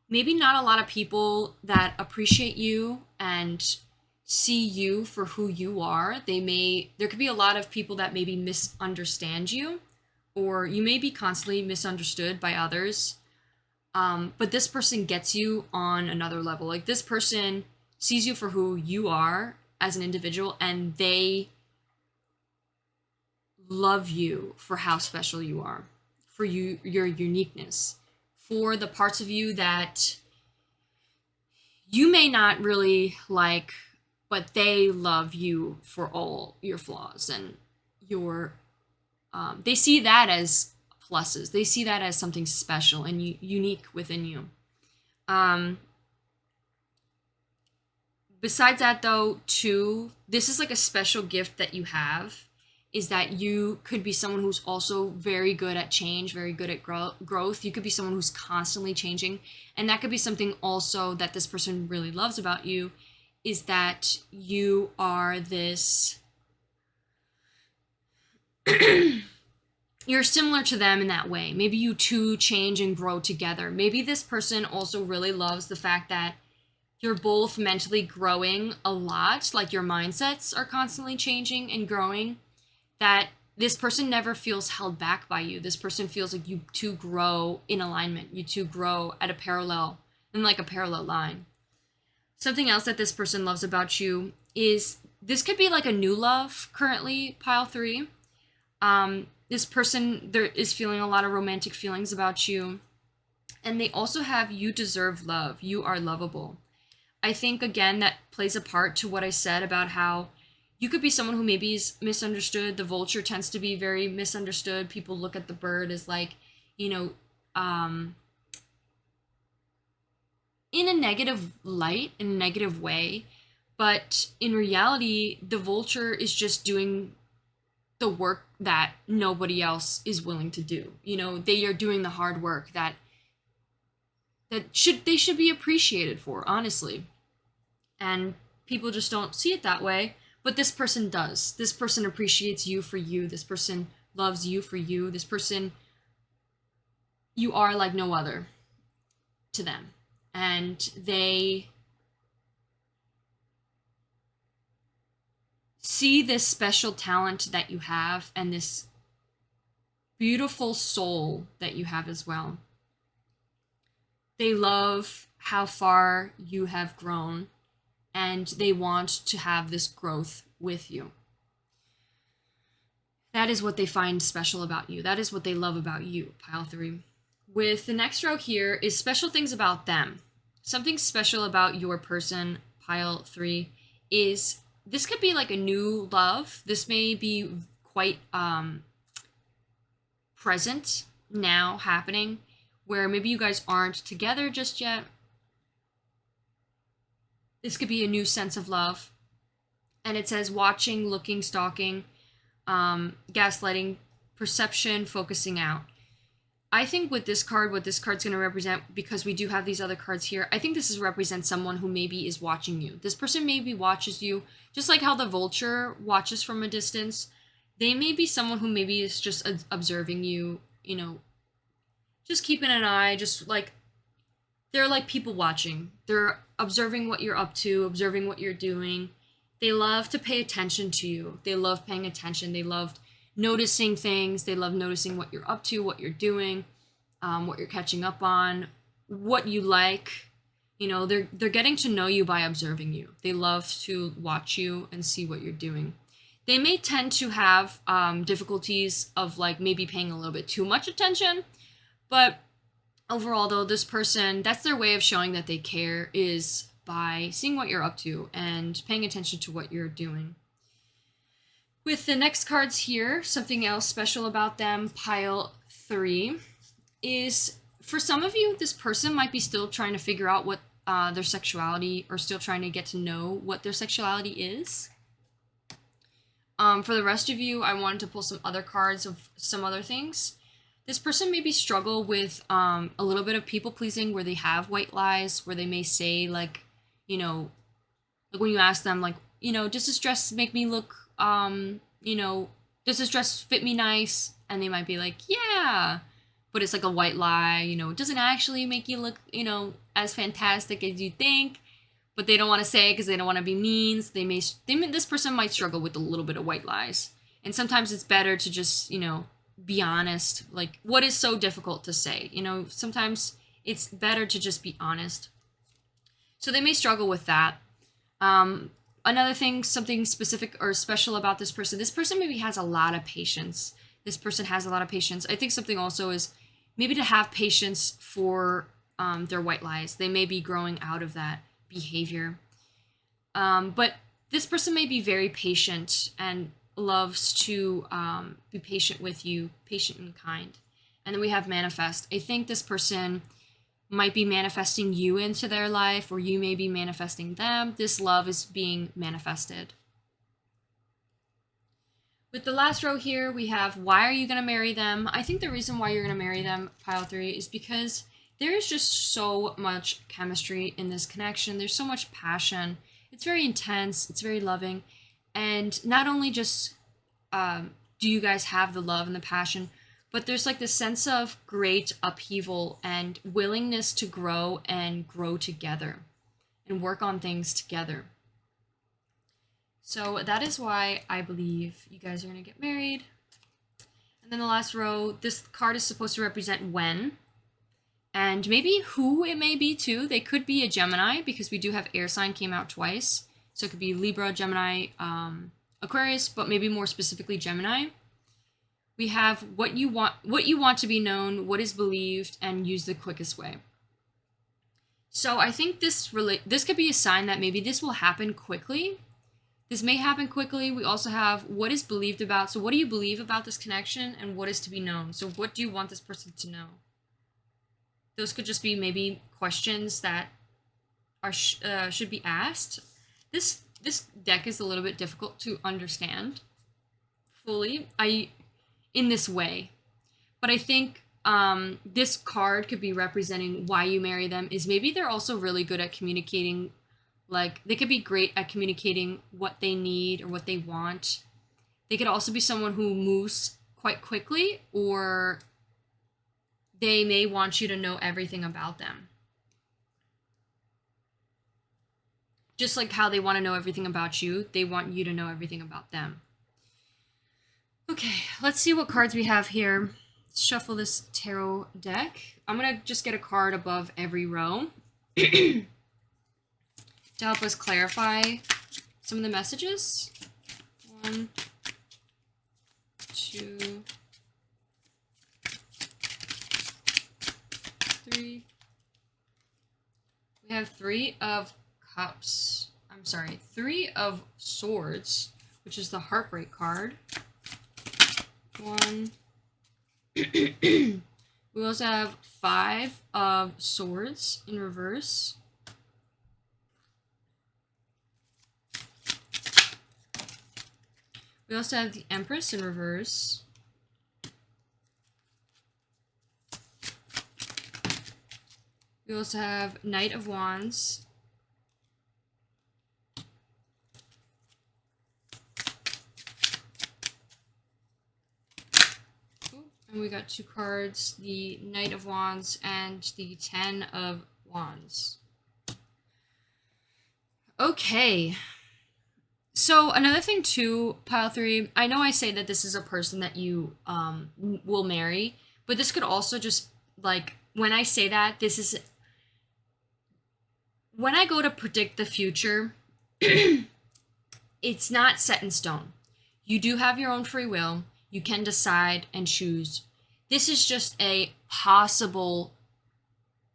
maybe not a lot of people that appreciate you and see you for who you are. There could be a lot of people that maybe misunderstand you, or you may be constantly misunderstood by others. But this person gets you on another level. Like this person sees you for who you are as an individual, and they love you for how special you are, for your uniqueness, for the parts of you that you may not really like, but they love you for all your flaws and they see that as pluses. They see that as something special and unique within you. Besides that, though, too, this is like a special gift that you have, is that you could be someone who's also very good at change, very good at growth. You could be someone who's constantly changing. And that could be something also that this person really loves about you, is that you are this... you're similar to them in that way. Maybe you two change and grow together. Maybe this person also really loves the fact that you're both mentally growing a lot, like your mindsets are constantly changing and growing, that this person never feels held back by you. This person feels like you two grow in alignment. You two grow at a parallel line. Something else that this person loves about you is, this could be like a new love currently, pile 3. This person there is feeling a lot of romantic feelings about you. And they also have, you deserve love. You are lovable. I think, again, that plays a part to what I said about how you could be someone who maybe is misunderstood. The vulture tends to be very misunderstood. People look at the bird as like, in a negative light, in a negative way. But in reality, the vulture is just doing the work that nobody else is willing to do. They are doing the hard work that they should be appreciated for, honestly. And people just don't see it that way, but this person does. This person appreciates you for you. This person loves you for you. This person, you are like no other to them. And they see this special talent that you have and this beautiful soul that you have as well. They love how far you have grown, and they want to have this growth with you. That is what they find special about you. That is what they love about you, pile 3. With the next row here is special things about them. Something special about your person, pile 3, is this could be like a new love. This may be quite present now happening, where maybe you guys aren't together just yet. This could be a new sense of love. And it says watching, looking, stalking, gaslighting, perception, focusing out. I think with this card, what this card's going to represent, because we do have these other cards here, I think this is represents someone who maybe is watching you. This person maybe watches you, just like how the vulture watches from a distance. They may be someone who maybe is just observing you, you know, just keeping an eye, just like, they're like people watching. They're observing what you're up to, observing what you're doing. They love to pay attention to you. They love paying attention. They love noticing things. They love noticing what you're up to, what you're doing, what you're catching up on, what you like. You know, they're getting to know you by observing you. They love to watch you and see what you're doing. They may tend to have difficulties of like maybe paying a little bit too much attention, but overall though, this person, that's their way of showing that they care, is by seeing what you're up to and paying attention to what you're doing. With the next cards here, something else special about them, pile 3, is for some of you, this person might be still trying to figure out what their sexuality, or still trying to get to know what their sexuality is. For the rest of you, I wanted to pull some other cards of some other things. This person maybe struggle with a little bit of people pleasing, where they have white lies, where they may say like, you know, like when you ask them like, you know, does this dress make me look, you know, does this dress fit me nice? And they might be like, yeah, but it's like a white lie, you know, it doesn't actually make you look, you know, as fantastic as you think, but they don't want to say it because they don't want to be mean. So this person might struggle with a little bit of white lies. And sometimes it's better to just, you know, be honest. Like, what is so difficult to say? You know, sometimes it's better to just be honest. So they may struggle with that. Another thing, something specific or special about this person maybe has a lot of patience. This person has a lot of patience. I think something also is maybe to have patience for their white lies. They may be growing out of that behavior. But this person may be very patient and loves to be patient with you, patient and kind. And then we have manifest. I think this person might be manifesting you into their life, or you may be manifesting them. This love is being manifested. With the last row here, we have why are you going to marry them? I think the reason why you're going to marry them, pile 3, is because there is just so much chemistry in this connection. There's so much passion. It's very intense. It's very loving. And not only just do you guys have the love and the passion, but there's like this sense of great upheaval and willingness to grow and grow together and work on things together. So that is why I believe you guys are going to get married. And then the last row, this card is supposed to represent when, and maybe who it may be too. They could be a Gemini, because we do have air sign came out twice. So it could be Libra, Gemini, Aquarius, but maybe more specifically Gemini. We have what you want to be known, what is believed, and use the quickest way. So I think this could be a sign that maybe this will happen quickly. This may happen quickly. We also have what is believed about. So what do you believe about this connection, and what is to be known? So what do you want this person to know? Those could just be maybe questions that are should be asked. This deck is a little bit difficult to understand fully in this way, but I think this card could be representing why you marry them. Is maybe they're also really good at communicating. Like, they could be great at communicating what they need or what they want. They could also be someone who moves quite quickly, or they may want you to know everything about them. Just like how they want to know everything about you, they want you to know everything about them. Okay, let's see what cards we have here. Let's shuffle this tarot deck. I'm going to just get a card above every row to help us clarify some of the messages. 1, 2, have Three of Cups. I'm sorry, Three of Swords, which is the Heartbreak card. One. We also have Five of Swords in reverse. We also have the Empress in reverse. We also have Knight of Wands. And we got two cards, the Knight of Wands and the Ten of Wands. Okay. So another thing too, pile 3, I know I say that this is a person that you will marry, but this could also just, like, when I say that, this is, when I go to predict the future, it's not set in stone. You do have your own free will. You can decide and choose. This is just a possible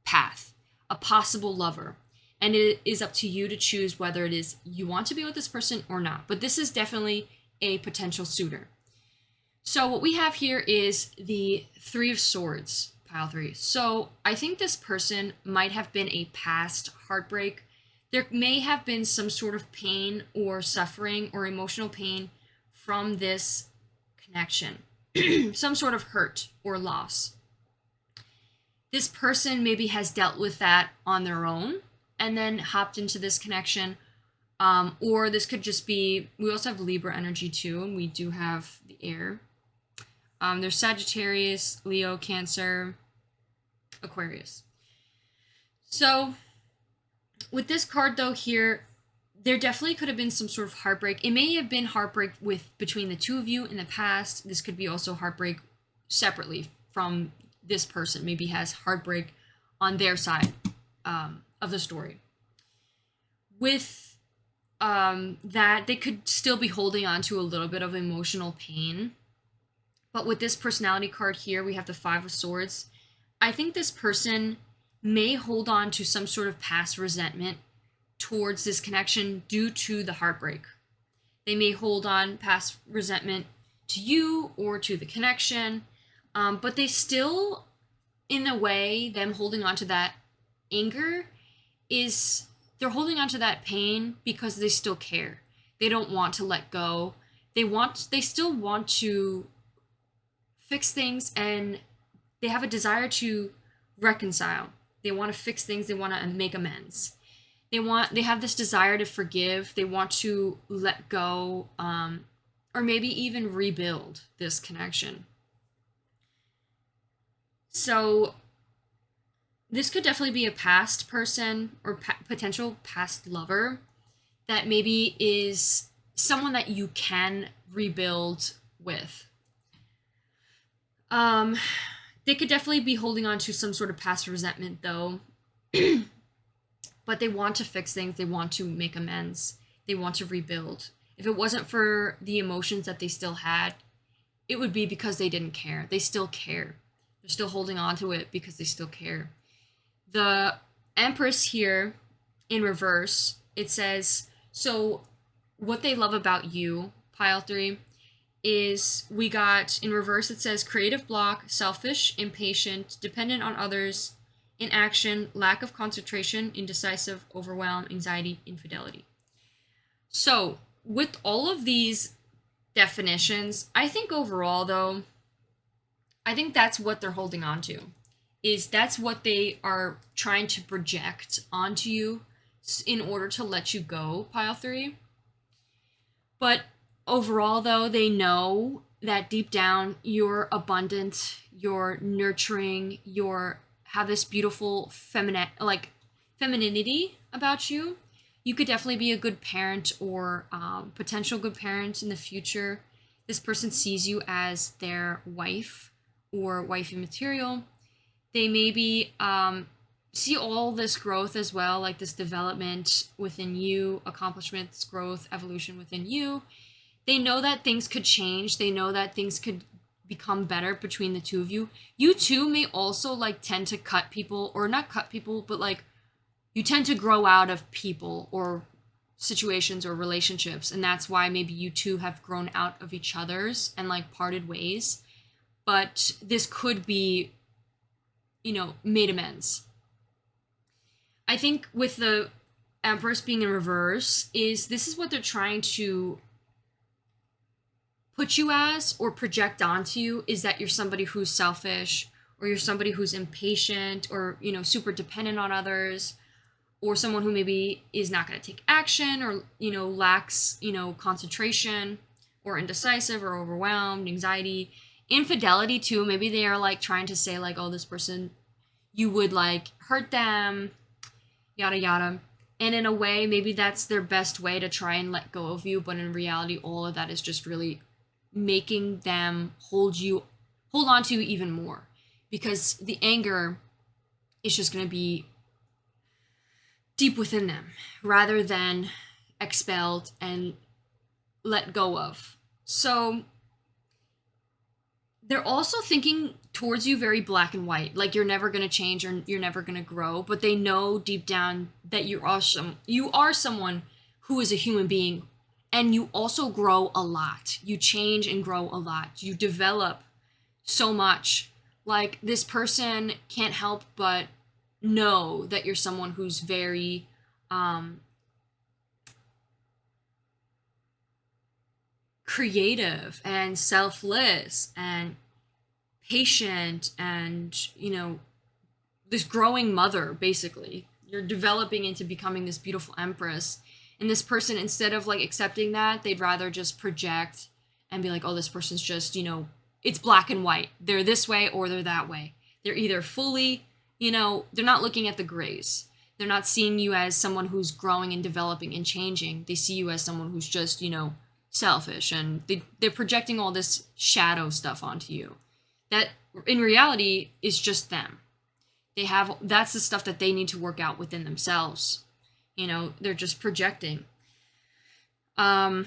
path, a possible lover. And it is up to you to choose whether it is you want to be with this person or not. But this is definitely a potential suitor. So what we have here is the Three of Swords, pile 3. So I think this person might have been a past heartbreak. There may have been some sort of pain or suffering or emotional pain from this connection. Some sort of hurt or loss. This person maybe has dealt with that on their own and then hopped into this connection. Or this could just be, we also have Libra energy too, and we do have the air. There's Sagittarius, Leo, Cancer, Aquarius. So with this card though here, there definitely could have been some sort of heartbreak. It may have been heartbreak between the two of you in the past. This could be also heartbreak separately from this person. Maybe has heartbreak on their side of the story. With that, they could still be holding on to a little bit of emotional pain. But with this personality card here, we have the Five of Swords. I think this person may hold on to some sort of past resentment towards this connection due to the heartbreak. They may hold on past resentment to you or to the connection, but they still, in a way, them holding on to that anger is, they're holding on to that pain because they still care. They don't want to let go. They still want to fix things, and they have a desire to reconcile. They want to fix things. They want to make amends. They have this desire to forgive. They want to let go, or maybe even rebuild this connection. So this could definitely be a past person or potential past lover that maybe is someone that you can rebuild with. They could definitely be holding on to some sort of past resentment though. But they want to fix things, they want to make amends, they want to rebuild. If it wasn't for the emotions that they still had, it would be because they didn't care. They still care. They're still holding on to it because they still care. The Empress here in reverse, it says, so what they love about you, pile 3, is we got, in reverse it says creative block, selfish, impatient, dependent on others, inaction, lack of concentration, indecisive, overwhelm, anxiety, infidelity. So with all of these definitions, I think overall though, I think that's what they're holding on to. That's what they are trying to project onto you in order to let you go, pile 3. But overall though, they know that deep down you're abundant, you're nurturing, have this beautiful femininity about you. You could definitely be a good parent or potential good parent in the future. This person sees you as their wife or wifey material. They maybe see all this growth as well, like this development within you, accomplishments, growth, evolution within you. They know that things could change. They know that things could become better between the two of you. You two may also tend to cut people, or not cut people, but you tend to grow out of people or situations or relationships, and that's why maybe you two have grown out of each other's and like parted ways. But this could be, made amends. I think with the Empress being in reverse, this is what they're trying to put you as or project onto you, is that you're somebody who's selfish, or you're somebody who's impatient, or super dependent on others, or someone who maybe is not going to take action, or lacks concentration, or indecisive, or overwhelmed, anxiety, infidelity too. Maybe they are like trying to say like, oh, this person, you would like hurt them, yada yada. And in a way, maybe that's their best way to try and let go of you, but in reality, all of that is just really making them hold on to you even more, because the anger is just going to be deep within them rather than expelled and let go of. So they're also thinking towards you very black and white, like you're never going to change or you're never going to grow, but they know deep down that you are someone who is a human being. And you also grow a lot. You change and grow a lot. You develop so much. Like, this person can't help but know that you're someone who's very creative and selfless and patient and, this growing mother, basically. You're developing into becoming this beautiful Empress. And this person, instead of like accepting that, they'd rather just project and be like, oh, this person's just, it's black and white. They're this way or they're that way. They're either fully, they're not looking at the grays. They're not seeing you as someone who's growing and developing and changing. They see you as someone who's just, selfish. And they're projecting all this shadow stuff onto you. That in reality is just them. That's the stuff that they need to work out within themselves. They're just projecting. I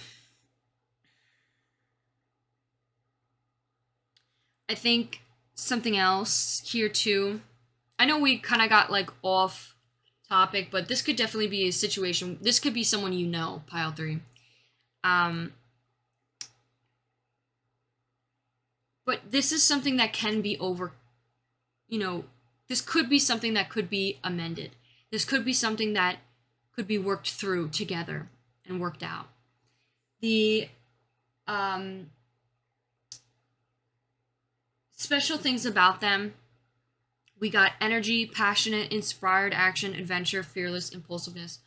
think something else here too. I know we kind of got like off topic, but this could definitely be a situation. This could be someone pile 3. But this is something that can be this could be something that could be amended. This could be something that could be worked through together and worked out. The special things about them, we got energy, passionate, inspired, action, adventure, fearless, impulsiveness.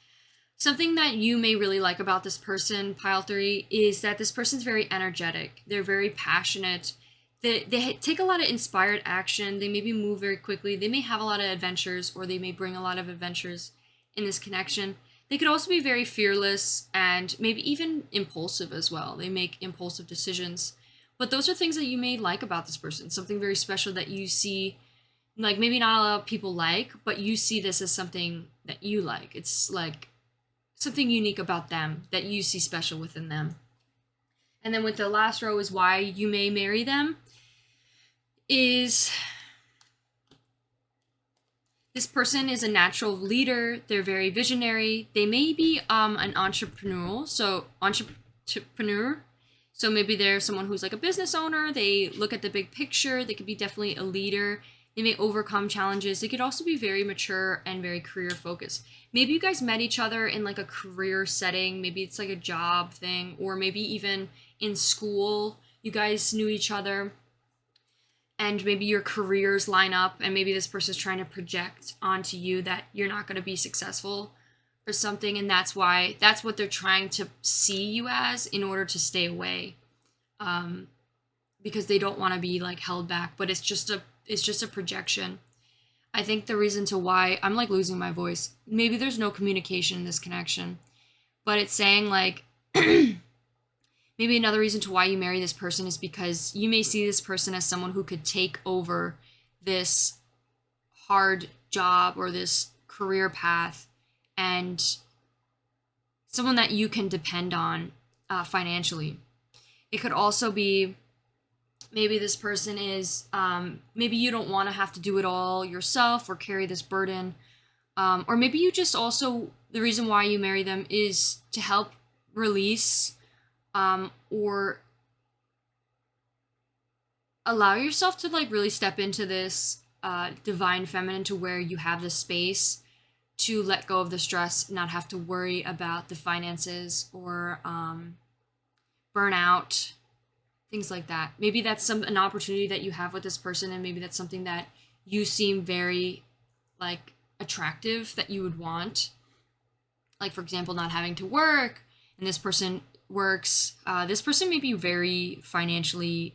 Something that you may really like about this person, pile 3, is that this person's very energetic. They're very passionate. They take a lot of inspired action. They maybe move very quickly. They may have a lot of adventures, or they may bring a lot of adventures in this connection. They could also be very fearless and maybe even impulsive as well. They make impulsive decisions. But those are things that you may like about this person. Something very special that you see, like maybe not a lot of people like, but you see this as something that you like. It's like something unique about them that you see special within them. And then with the last row is why you may marry them, is this person is a natural leader. They're very visionary. They may be an entrepreneur. So maybe they're someone who's like a business owner. They look at the big picture. They could be definitely a leader. They may overcome challenges. They could also be very mature and very career focused. Maybe you guys met each other in like a career setting. Maybe it's like a job thing, or maybe even in school, you guys knew each other. And maybe your careers line up, and maybe this person's trying to project onto you that you're not going to be successful or something, and that's what they're trying to see you as in order to stay away, because they don't want to be like held back. But it's just a projection. I think the reason to why I'm like losing my voice, maybe there's no communication in this connection, but it's saying like maybe another reason to why you marry this person is because you may see this person as someone who could take over this hard job or this career path, and someone that you can depend on financially. It could also be maybe this person is, maybe you don't want to have to do it all yourself or carry this burden, Or maybe you just also, the reason why you marry them is to help release or allow yourself to like really step into this divine feminine, to where you have the space to let go of the stress, not have to worry about the finances or burnout, things like that. Maybe that's an opportunity that you have with this person, and maybe that's something that you seem very like attractive, that you would want. Like, for example, not having to work, and this person works. This person may be very financially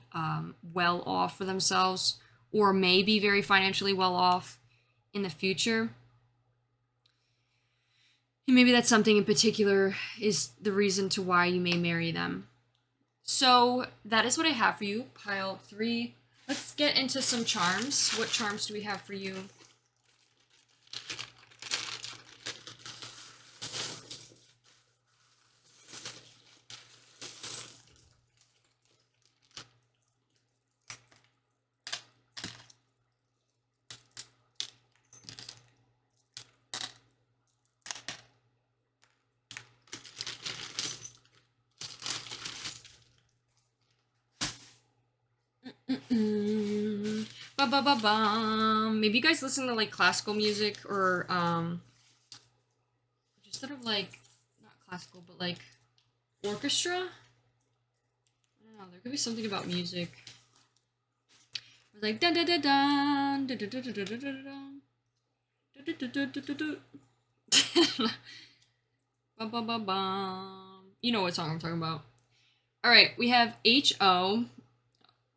well off for themselves, or may be very financially well off in the future. And maybe that's something in particular is the reason to why you may marry them. So that is what I have for you, pile 3. Let's get into some charms. What charms do we have for you? Maybe you guys listen to like classical music, or just sort of like, not classical, but like orchestra. I don't know. There could be something about music. It's like dun dun dun dun dun dun dun dun dun dun dun dun. You know what song I'm talking about. All right, we have HO.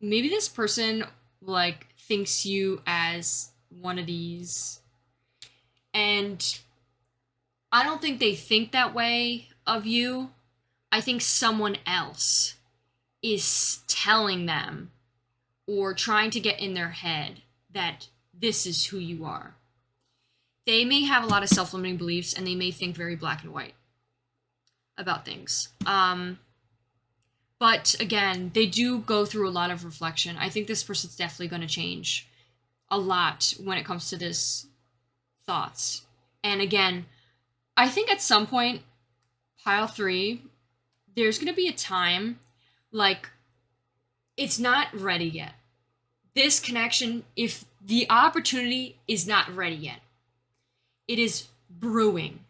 Maybe this person like thinks you as one of these, and I don't think they think that way of you. I think someone else is telling them or trying to get in their head that this is who you are. They may have a lot of self-limiting beliefs, and they may think very black and white about things. But again, they do go through a lot of reflection. I think this person's definitely going to change a lot when it comes to this thoughts. And again, I think at some point, pile 3, there's going to be a time like it's not ready yet. This connection, if the opportunity is not ready yet, it is brewing.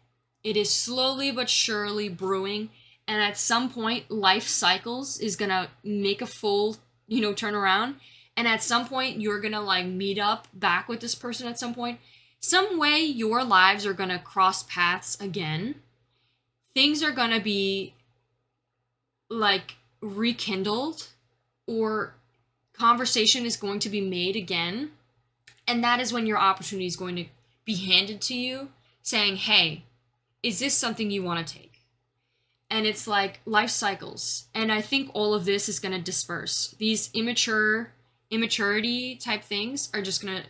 It is slowly but surely brewing. And at some point, life cycles is gonna make a full, turn around. And at some point, you're gonna like meet up back with this person at some point. Some way, your lives are gonna cross paths again. Things are gonna be like rekindled, or conversation is going to be made again. And that is when your opportunity is going to be handed to you, saying, hey, is this something you want to take? And it's like life cycles. And I think all of this is going to disperse. These immaturity type things are just going to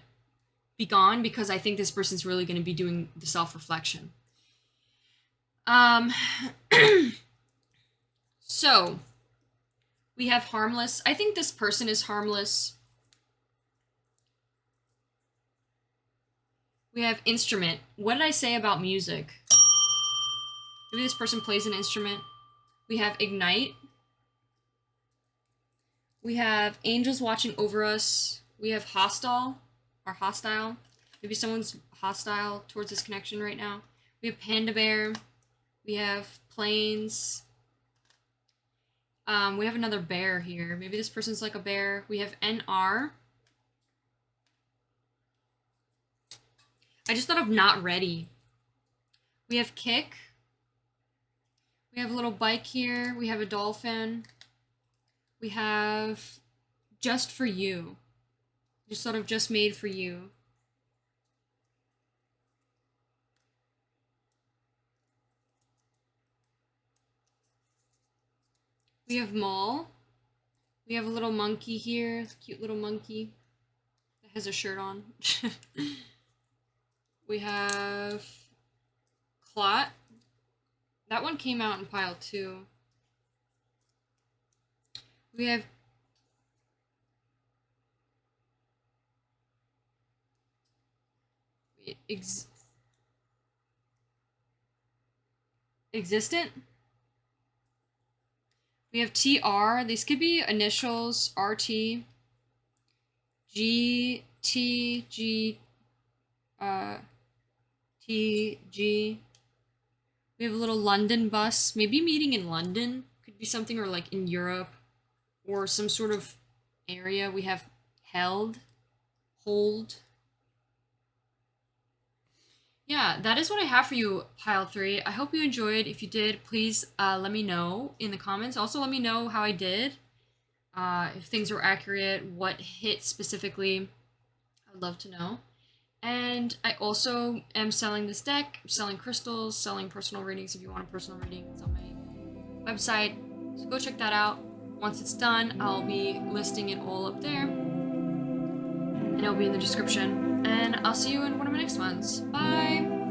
be gone, because I think this person's really going to be doing the self-reflection. So we have harmless. I think this person is harmless. We have instrument. What did I say about music? Maybe this person plays an instrument. We have ignite. We have angels watching over us. We have hostile. Maybe someone's hostile towards this connection right now. We have panda bear. We have planes. We have another bear here. Maybe this person's like a bear. We have NR. I just thought of not ready. We have kick. We have a little bike here. We have a dolphin. We have just for you. Just sort of just made for you. We have mall. We have a little monkey here. Cute little monkey that has a shirt on. We have clot. That one came out in pile 2. We have existent. We have TR. These could be initials, RT, G, T, G, T, G. We have a little London bus. Maybe meeting in London. Could be something, or like in Europe or some sort of area. We have held, hold. Yeah, that is what I have for you, pile 3. I hope you enjoyed. If you did, please let me know in the comments. Also, let me know how I did. If things were accurate, what hit specifically. I'd love to know. And I also am selling this deck. I'm selling crystals, selling personal readings. If you want a personal reading, it's on my website. So go check that out. Once it's done, I'll be listing it all up there. And it'll be in the description. And I'll see you in one of my next ones. Bye!